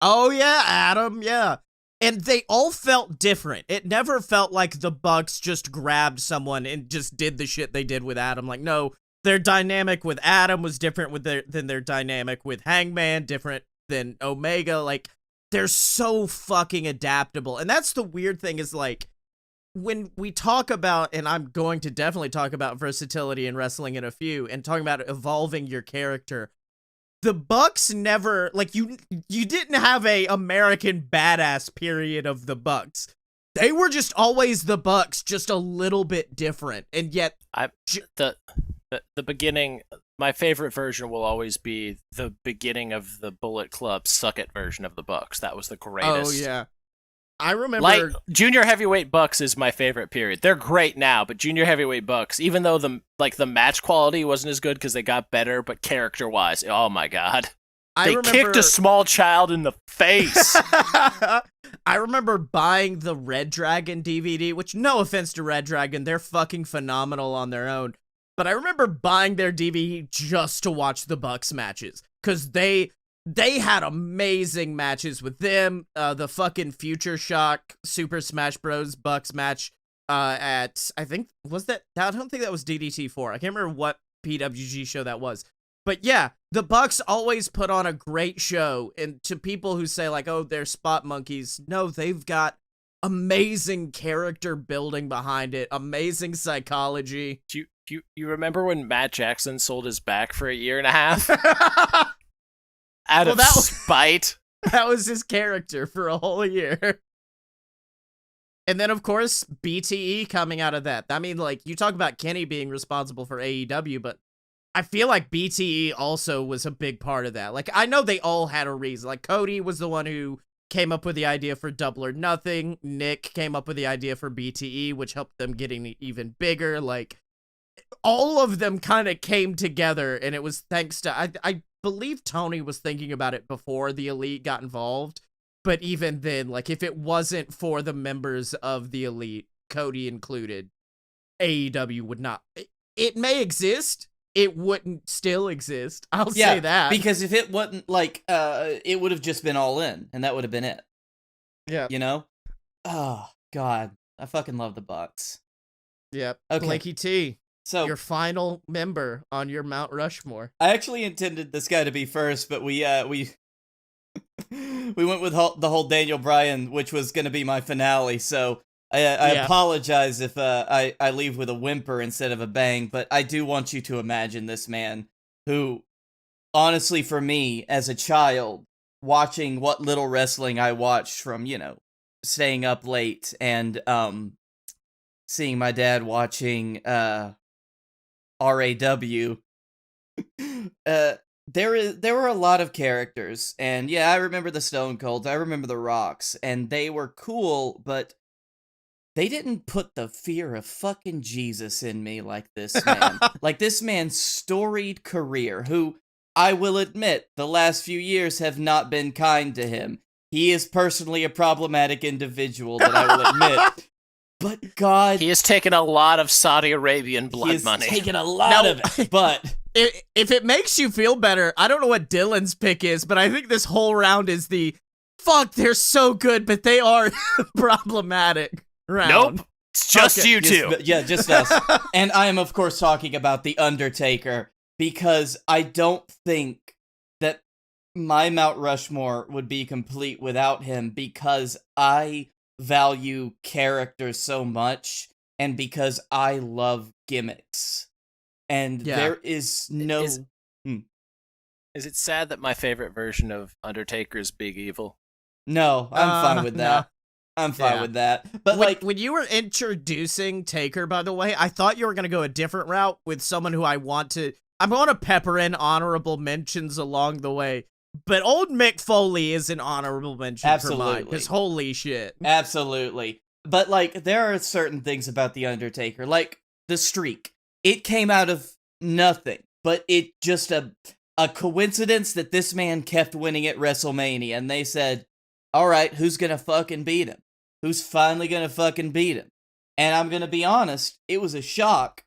Oh, yeah, Adam, yeah. And they all felt different. It never felt like the Bucks just grabbed someone and just did the shit they did with Adam. Like, no, their dynamic with Adam was different than their dynamic with Hangman, different than Omega. Like, they're so fucking adaptable. And that's the weird thing is, like, when we talk about, and I'm going to definitely talk about versatility in wrestling in a few, and talking about evolving your character, the Bucks never, like, you didn't have a American badass period of the Bucks. They were just always the Bucks, just a little bit different. And yet, the beginning, my favorite version will always be the beginning of the Bullet Club Suck It version of the Bucks. That was the greatest. Oh, yeah. I remember... Like, Junior Heavyweight Bucks is my favorite period. They're great now, but Junior Heavyweight Bucks, even though the match quality wasn't as good because they got better, but character-wise, oh my god. They kicked a small child in the face. I remember buying the Red Dragon DVD, which, no offense to Red Dragon, they're fucking phenomenal on their own. But I remember buying their DVD just to watch the Bucks matches, because they had amazing matches with them. The fucking Future Shock Super Smash Bros. Bucks match at, I think, I don't think that was DDT4. I can't remember what PWG show that was. But yeah, the Bucks always put on a great show, and to people who say, like, oh, they're spot monkeys, no, they've got amazing character building behind it, amazing psychology. You remember when Matt Jackson sold his back for 1.5 years? Out of spite. That was his character for a whole year. And then, of course, BTE coming out of that. I mean, like, you talk about Kenny being responsible for AEW, but I feel like BTE also was a big part of that. Like, I know they all had a reason. Like, Cody was the one who came up with the idea for Double or Nothing. Nick came up with the idea for BTE, which helped them getting even bigger. Like, all of them kind of came together, and it was thanks to, I believe Tony was thinking about it before the Elite got involved, but even then, like, if it wasn't for the members of the Elite, Cody included, AEW would not, it may exist, it wouldn't still exist, I'll say that. Because if it wasn't, like, it would have just been All In, and that would have been it. Yeah. You know? Oh, God. I fucking love the Bucks. Yep. Okay. Blakey T, So, your final member on your Mount Rushmore. I actually intended this guy to be first, but we we went with the whole Daniel Bryan, which was going to be my finale, so I apologize if I leave with a whimper instead of a bang, but I do want you to imagine this man who, honestly, for me, as a child, watching what little wrestling I watched from, staying up late and seeing my dad watching RAW, there were a lot of characters, and yeah, I remember the Stone Colds, I remember the Rocks, and they were cool, but they didn't put the fear of fucking Jesus in me like this man. Like this man's storied career, who, I will admit, the last few years have not been kind to him. He is personally a problematic individual, that I will admit. But God, he has taken a lot of Saudi Arabian blood money. Taken a lot of it, but if it makes you feel better, I don't know what Dylan's pick is, but I think this whole round is the fuck. They're so good, but they are problematic round. Nope, it's just you two. Just us. And I am, of course, talking about The Undertaker, because I don't think that my Mount Rushmore would be complete without him, because I value characters so much, and because I love gimmicks. And there is no... Is it sad that my favorite version of Undertaker's Big Evil? No, I'm fine with that. No. I'm fine with that. But when you were introducing Taker, by the way, I thought you were going to go a different route with someone who I'm going to pepper in honorable mentions along the way. But old Mick Foley is an honorable mention for mine, because holy shit. Absolutely. But, there are certain things about The Undertaker, like the streak. It came out of nothing, but it just a coincidence that this man kept winning at WrestleMania, and they said, all right, who's gonna fucking beat him? Who's finally gonna fucking beat him? And I'm gonna be honest, it was a shock,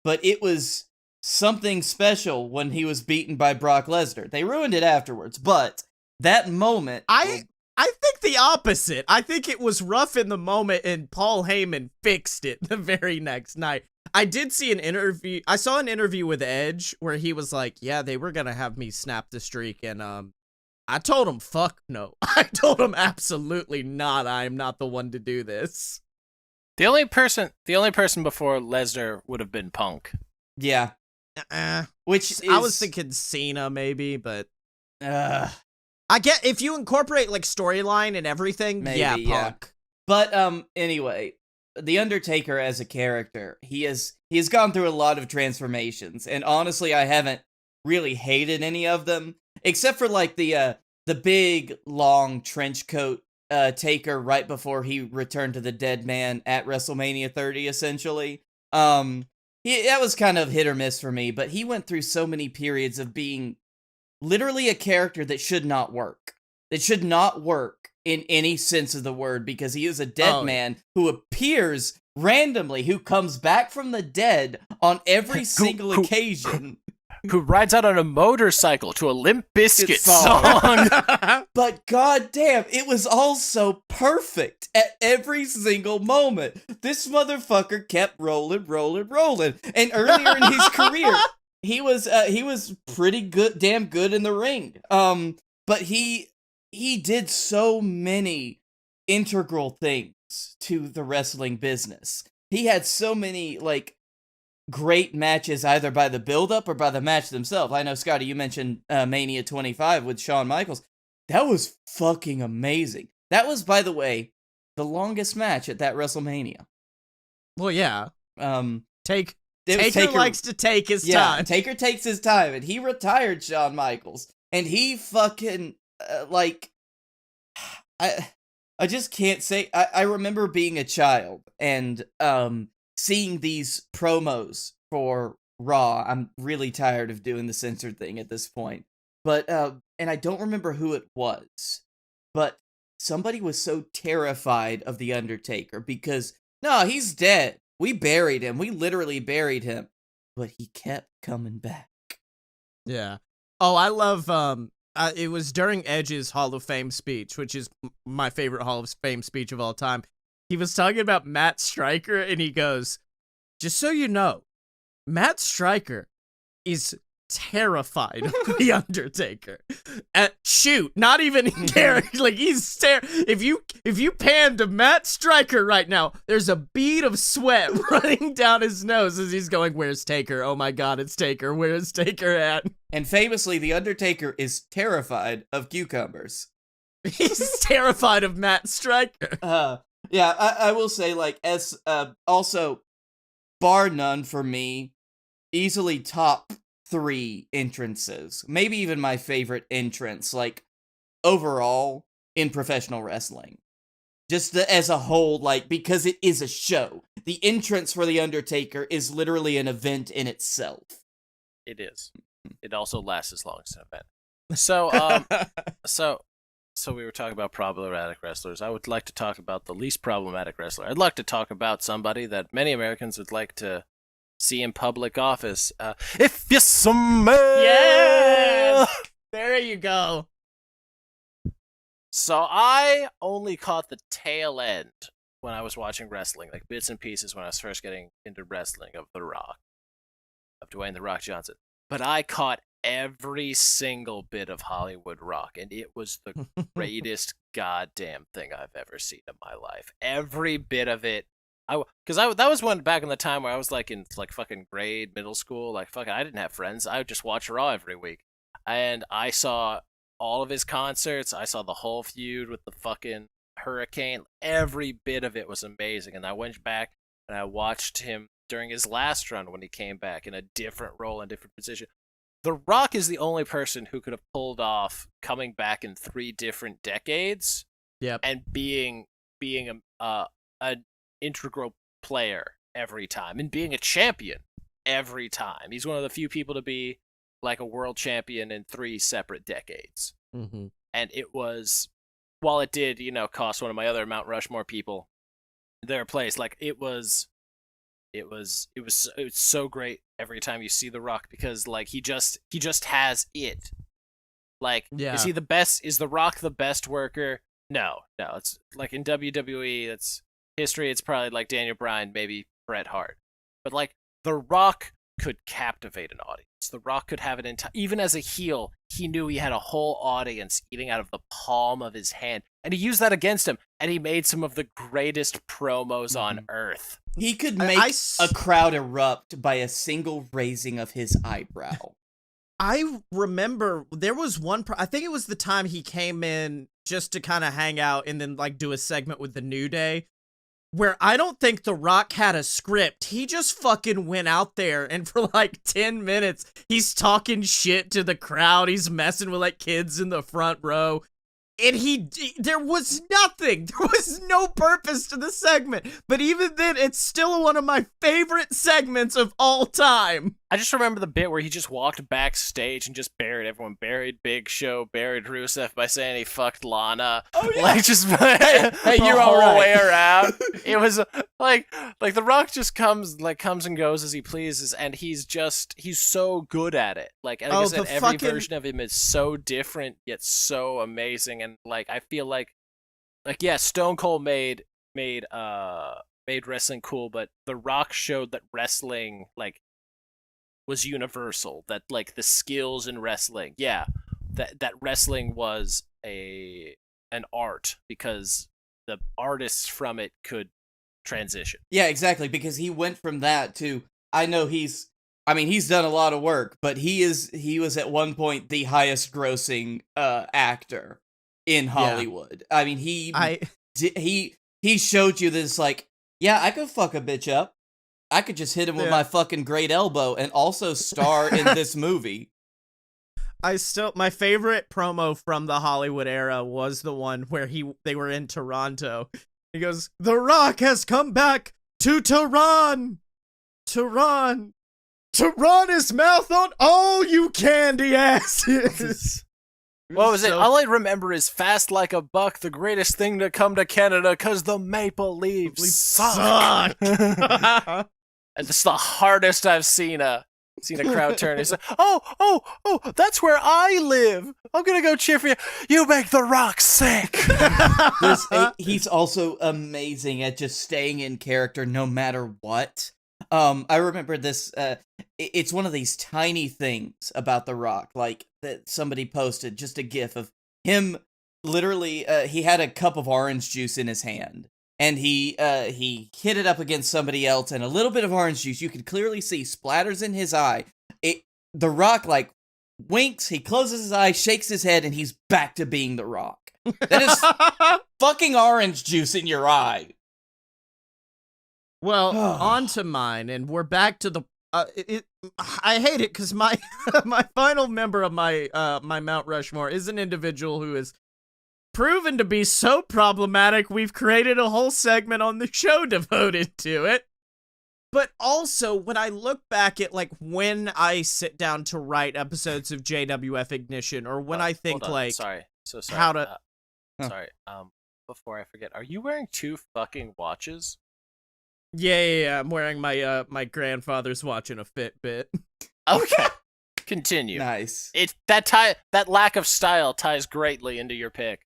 but it was something special when he was beaten by Brock Lesnar. They ruined it afterwards, but that moment... I think the opposite. I think it was rough in the moment, and Paul Heyman fixed it the very next night. I did see an interview. I saw an interview with Edge where he was like, yeah, they were going to have me snap the streak. And I told him, fuck no. I told him absolutely not. I am not the one to do this. The only person before Lesnar would have been Punk. Yeah. Which is... I was thinking Cena maybe, but I get if you incorporate storyline and everything, maybe, Punk. But anyway, The Undertaker as a character, he has gone through a lot of transformations, and honestly, I haven't really hated any of them, except for the big long trench coat Taker right before he returned to the dead man at WrestleMania 30, essentially. That was kind of hit or miss for me, but he went through so many periods of being literally a character that should not work. That should not work in any sense of the word, because he is a dead man who appears randomly, who comes back from the dead on every single occasion. Who rides out on a motorcycle to a Limp Bizkit song. But goddamn, it was all so perfect at every single moment. This motherfucker kept rolling. And earlier in his career, he was pretty good, damn good in the ring. But he did so many integral things to the wrestling business. He had so many great matches, either by the build-up or by the match themselves. I know, Scottye, you mentioned Mania 25 with Shawn Michaels. That was fucking amazing. That was, by the way, the longest match at that WrestleMania. Well, yeah. Taker likes to take his time. Taker takes his time, and he retired Shawn Michaels. And he fucking, I just can't say. I remember being a child and seeing these promos for Raw. I'm really tired of doing the censored thing at this point. But and I don't remember who it was, but somebody was so terrified of The Undertaker because no, he's dead. We buried him. We literally buried him, but he kept coming back. Yeah. Oh, I love it was during Edge's Hall of Fame speech, which is my favorite Hall of Fame speech of all time. He was talking about Matt Stryker, and he goes, "Just so you know, Matt Stryker is terrified of The Undertaker. Shoot, not even in character. Like, he's if you pan to Matt Stryker right now, there's a bead of sweat running down his nose as he's going, "Where's Taker? Oh my God, it's Taker. Where's Taker at?" And famously, The Undertaker is terrified of cucumbers. He's terrified of Matt Stryker. Yeah, I will say, like, as also, bar none for me, easily top 3 entrances. Maybe even my favorite entrance, like, overall, in professional wrestling. Just as a whole, like, because it is a show. The entrance for The Undertaker is literally an event in itself. It is. It also lasts as long as an event. So we were talking about problematic wrestlers. I would like to talk about the least problematic wrestler. I'd like to talk about somebody that many Americans would like to see in public office. If you smell. Yes! There you go. So I only caught the tail end when I was watching wrestling, like bits and pieces when I was first getting into wrestling of The Rock, of Dwayne "The Rock" Johnson. But I caught every single bit of Hollywood Rock, and it was the greatest goddamn thing I've ever seen in my life. Every bit of it. That was one back in the time where I was like in like fucking middle school, like fucking I didn't have friends. I would just watch Raw every week. And I saw all of his concerts. I saw the whole feud with the fucking Hurricane. Every bit of it was amazing. And I went back and I watched him during his last run when he came back in a different role and different position. The Rock is the only person who could have pulled off coming back in 3 different decades. Yep. And being an integral player every time and being a champion every time. He's one of the few people to be like a world champion in 3 separate decades. Mm-hmm. And it was, while it did, cost one of my other Mount Rushmore people their place, like it was so great every time you see The Rock because like he just has it. Like, yeah. Is he the best? Is The Rock the best worker? No. It's like in WWE, it's history. It's probably like Daniel Bryan, maybe Bret Hart. But like The Rock could captivate an audience. The Rock could have an entire. Even as a heel, he knew he had a whole audience eating out of the palm of his hand, and he used that against him. And he made some of the greatest promos on earth. He could make a crowd erupt by a single raising of his eyebrow. I remember there was one, I think it was the time he came in just to kind of hang out and then like do a segment with the New Day, where I don't think The Rock had a script. He just fucking went out there and for like 10 minutes, he's talking shit to the crowd. He's messing with like kids in the front row. And there was nothing. There was no purpose to the segment. But even then, it's still one of my favorite segments of all time. I just remember the bit where he just walked backstage and just buried everyone. Buried Big Show, buried Rusev by saying he fucked Lana. Oh, yeah. Like, just hey, you're all right. way around. It was like The Rock just comes and goes as he pleases, and he's so good at it. Like I said, every version of him is so different, yet so amazing. And like, I feel like yeah, Stone Cold made wrestling cool, but The Rock showed that wrestling, like, was universal, that like the skills in wrestling, yeah, that wrestling was an art because the artists from it could transition. Yeah, exactly, because he went from that to, I know he's done a lot of work, but he was at one point the highest grossing actor in Hollywood. Yeah. I mean, he showed you this, like, yeah, I could fuck a bitch up. I could just hit him with my fucking great elbow and also star in this movie. my favorite promo from the Hollywood era was the one where they were in Toronto. He goes, "The Rock has come back to Tehran. Tehran is mouth on all you candy asses." What was it? All I remember is "Fast like a buck, the greatest thing to come to Canada, 'cause the Maple Leafs suck." And it's the hardest I've seen a crowd turn. It's like, oh, that's where I live. I'm gonna go cheer for you. You make the Rock sick. He's also amazing at just staying in character no matter what. I remember this. It's one of these tiny things about The Rock, like that somebody posted, just a gif of him. Literally, he had a cup of orange juice in his hand, and he hit it up against somebody else, and a little bit of orange juice, you could clearly see, splatters in his eye. The Rock, like, winks, he closes his eyes, shakes his head, and he's back to being The Rock. That is fucking orange juice in your eye. Well, on to mine, and we're back to the. I hate it because my my final member of my my Mount Rushmore is an individual who is proven to be so problematic. We've created a whole segment on the show devoted to it. But also, when I look back at like when I sit down to write episodes of JWF Ignition, or when I think like, sorry, how to, sorry, before I forget, are you wearing 2 fucking watches? Yeah. I'm wearing my my grandfather's watch and a Fitbit. Okay, continue. Nice. That lack of style ties greatly into your pick.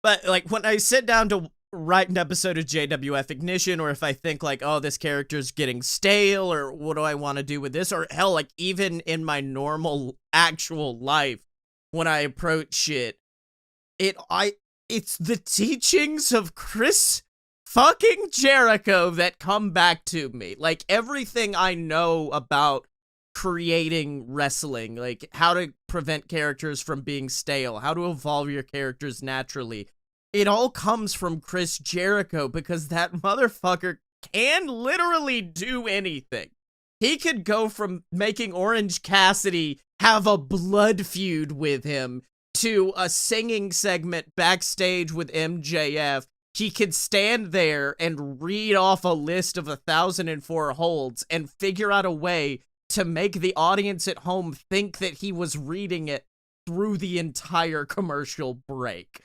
But like when I sit down to write an episode of JWF Ignition, or if I think like, oh, this character's getting stale, or what do I want to do with this, or hell, like even in my normal actual life, when I approach shit, it's the teachings of Chris fucking Jericho that come back to me. Like everything I know about creating wrestling, like how to prevent characters from being stale, how to evolve your characters naturally. It all comes from Chris Jericho, because that motherfucker can literally do anything. He could go from making Orange Cassidy have a blood feud with him to a singing segment backstage with MJF. He could stand there and read off a list of 1,004 holds and figure out a way to make the audience at home think that he was reading it through the entire commercial break.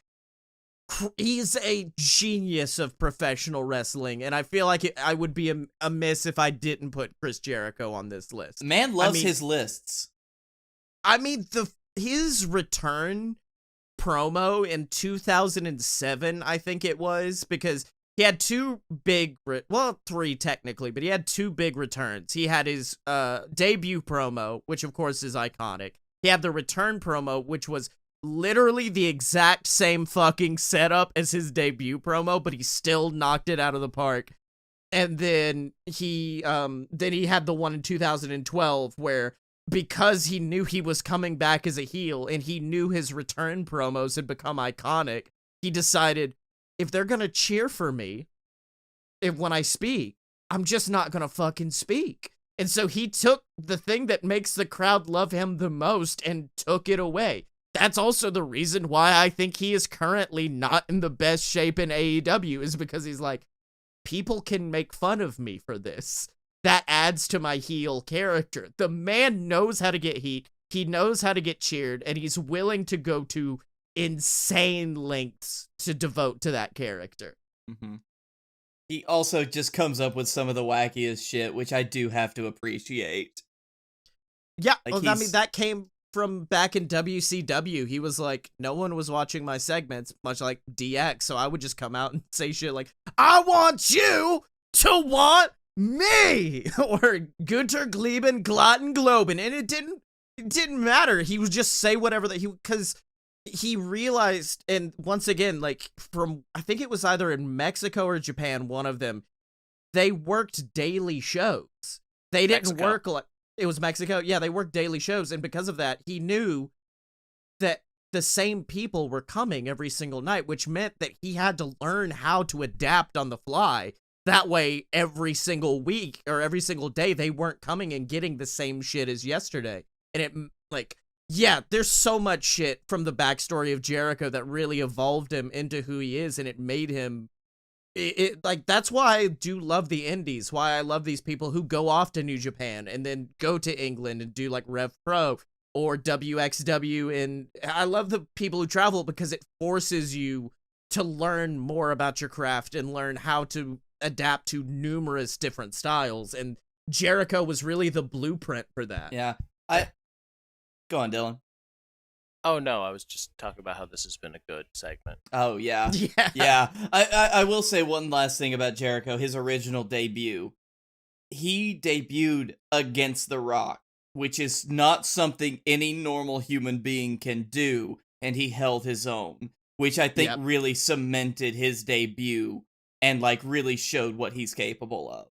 He's a genius of professional wrestling, and I feel like I would be amiss if I didn't put Chris Jericho on this list. Man loves his lists. I mean, his return promo in 2007, I think it was, because he had 2 big, 3 technically, but he had 2 big returns. He had his debut promo, which of course is iconic. He had the return promo, which was literally the exact same fucking setup as his debut promo, but he still knocked it out of the park. And then he had the one in 2012 where, because he knew he was coming back as a heel and he knew his return promos had become iconic, he decided, if they're gonna cheer for me when I speak, I'm just not gonna fucking speak. And so he took the thing that makes the crowd love him the most and took it away. That's also the reason why I think he is currently not in the best shape in AEW, is because he's like, people can make fun of me for this. That adds to my heel character. The man knows how to get heat. He knows how to get cheered, and he's willing to go to insane lengths to devote to that character. Mm-hmm. He also just comes up with some of the wackiest shit, which I do have to appreciate. Yeah, like I mean, that came from back in WCW. He was like, no one was watching my segments, much like DX, so I would just come out and say shit like, I want you to want me, or Gunter Gleben, Glotten Globen, and it didn't matter. He would just say whatever because he realized, and once again, like from, I think it was either in Mexico or Japan, one of them, they worked daily shows. They didn't work like, it was Mexico. Yeah, they worked daily shows, and because of that, he knew that the same people were coming every single night, which meant that he had to learn how to adapt on the fly. That way, every single week or every single day, they weren't coming and getting the same shit as yesterday. And it, like, yeah, there's so much shit from the backstory of Jericho that really evolved him into who he is, and it made him, like, that's why I do love the indies, why I love these people who go off to New Japan and then go to England and do, like, Rev Pro or WXW, and I love the people who travel because it forces you to learn more about your craft and learn how to adapt to numerous different styles, and Jericho was really the blueprint for that. Yeah. Go on, Dylan. Oh no, I was just talking about how this has been a good segment. Oh, yeah. Yeah. Yeah. I will say one last thing about Jericho, his original debut. He debuted against The Rock, which is not something any normal human being can do, and he held his own, which I think really cemented his debut and, like, really showed what he's capable of.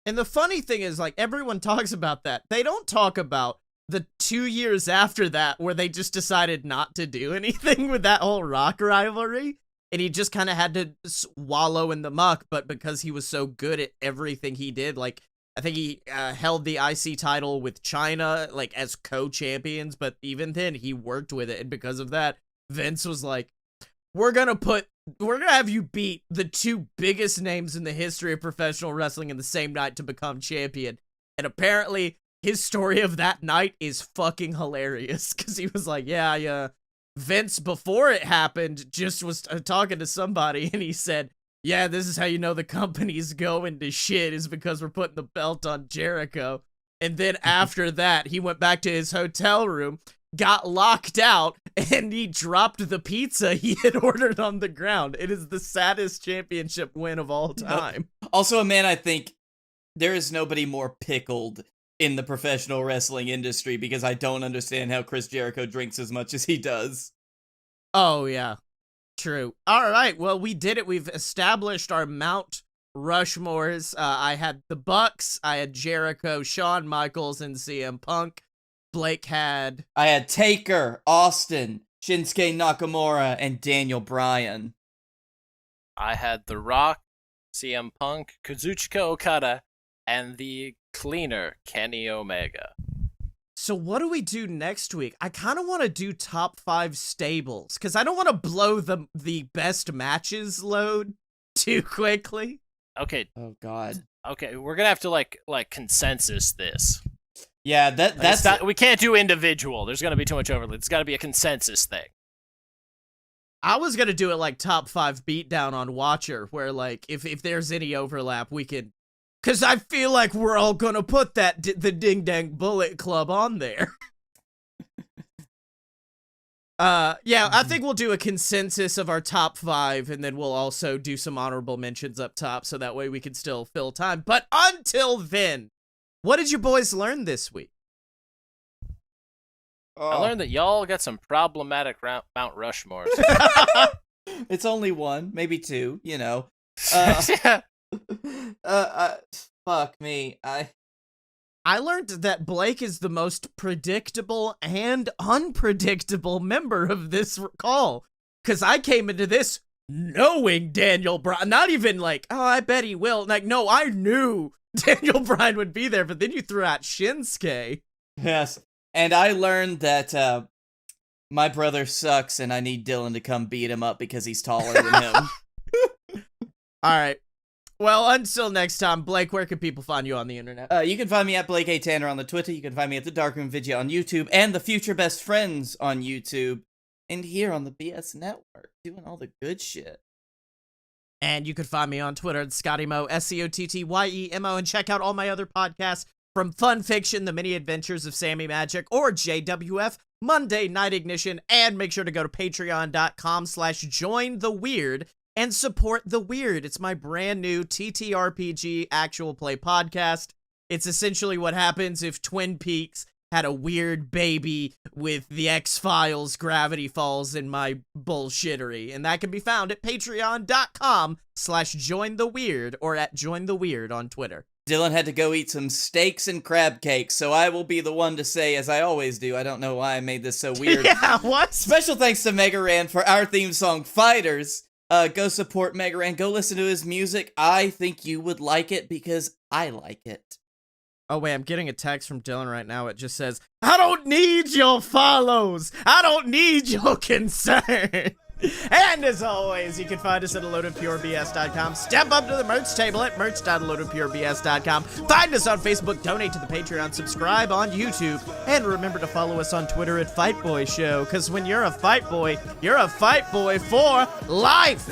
And the funny thing is, like, everyone talks about that. They don't talk about the 2 years after that where they just decided not to do anything with that whole Rock rivalry. And he just kind of had to wallow in the muck, but because he was so good at everything he did, like, I think he held the IC title with China, like, as co-champions, but even then, he worked with it, and because of that, Vince was like, we're gonna have you beat the two biggest names in the history of professional wrestling in the same night to become champion. And apparently, his story of that night is fucking hilarious, because he was like, yeah, Vince, before it happened, just was talking to somebody, and he said, yeah, this is how you know the company's going to shit, is because we're putting the belt on Jericho. And then after that, he went back to his hotel room, got locked out, and he dropped the pizza he had ordered on the ground. It is the saddest championship win of all time. Also, a man, I think there is nobody more pickled in the professional wrestling industry, because I don't understand how Chris Jericho drinks as much as he does. Oh, yeah. True. All right. Well, we did it. We've established our Mount Rushmores. I had the Bucks. I had Jericho, Shawn Michaels, and CM Punk. Blake had... I had Taker, Austin, Shinsuke Nakamura, and Daniel Bryan. I had The Rock, CM Punk, Kazuchika Okada, and the cleaner, Kenny Omega. So what do we do next week? I kind of want to do top 5 stables, because I don't want to blow the best matches load too quickly. Okay. Oh, God. Okay, we're gonna have to like consensus this. Yeah, that's not, we can't do individual. There's gonna be too much overlap. It's gotta be a consensus thing. I was gonna do it like top 5 beatdown on Watcher, where like if there's any overlap, we could. Because I feel like we're all going to put the Ding Dang Bullet Club on there. Yeah, I think we'll do a consensus of our top 5, and then we'll also do some honorable mentions up top, so that way we can still fill time. But until then, what did you boys learn this week? I learned that y'all got some problematic Mount Rushmores. It's only one, maybe two, you know. Yeah. Fuck me. I learned that Blake is the most predictable and unpredictable member of this call. Because I came into this knowing Daniel Bryan. Not even like, oh, I bet he will. Like, no, I knew Daniel Bryan would be there, but then you threw out Shinsuke. Yes. And I learned that my brother sucks and I need Dylan to come beat him up because he's taller than him. All right. Well, until next time, Blake, where can people find you on the internet? You can find me at Blake A. Tanner on the Twitter. You can find me at the Darkroom Video on YouTube and the Future Best Friends on YouTube. And here on the BS Network, doing all the good shit. And you can find me on Twitter at Scottye Moore, SCOTTYEMO, and check out all my other podcasts from Fun Fiction, The Mini Adventures of Sammy Magic, or JWF, Monday Night Ignition, and make sure to go to patreon.com/jointheweird and support The Weird. It's my brand new TTRPG actual play podcast. It's essentially what happens if Twin Peaks had a weird baby with the X-Files, Gravity Falls, and my bullshittery. And that can be found at patreon.com/jointheweird or at jointheweird on Twitter. Dylan had to go eat some steaks and crab cakes, so I will be the one to say, as I always do, I don't know why I made this so weird. Yeah, what? Special thanks to Mega Ran for our theme song, Fighters. Go support Megaran. Go listen to his music. I think you would like it because I like it. Oh, wait, I'm getting a text from Dylan right now. It just says, I don't need your follows. I don't need your concern. And as always, you can find us at loadedpurebs.com. Step up to the merch table at merch.loadedpurebs.com. Find us on Facebook, donate to the Patreon, subscribe on YouTube, and remember to follow us on Twitter at Fight Boy Show, because when you're a fight boy, you're a fight boy for life.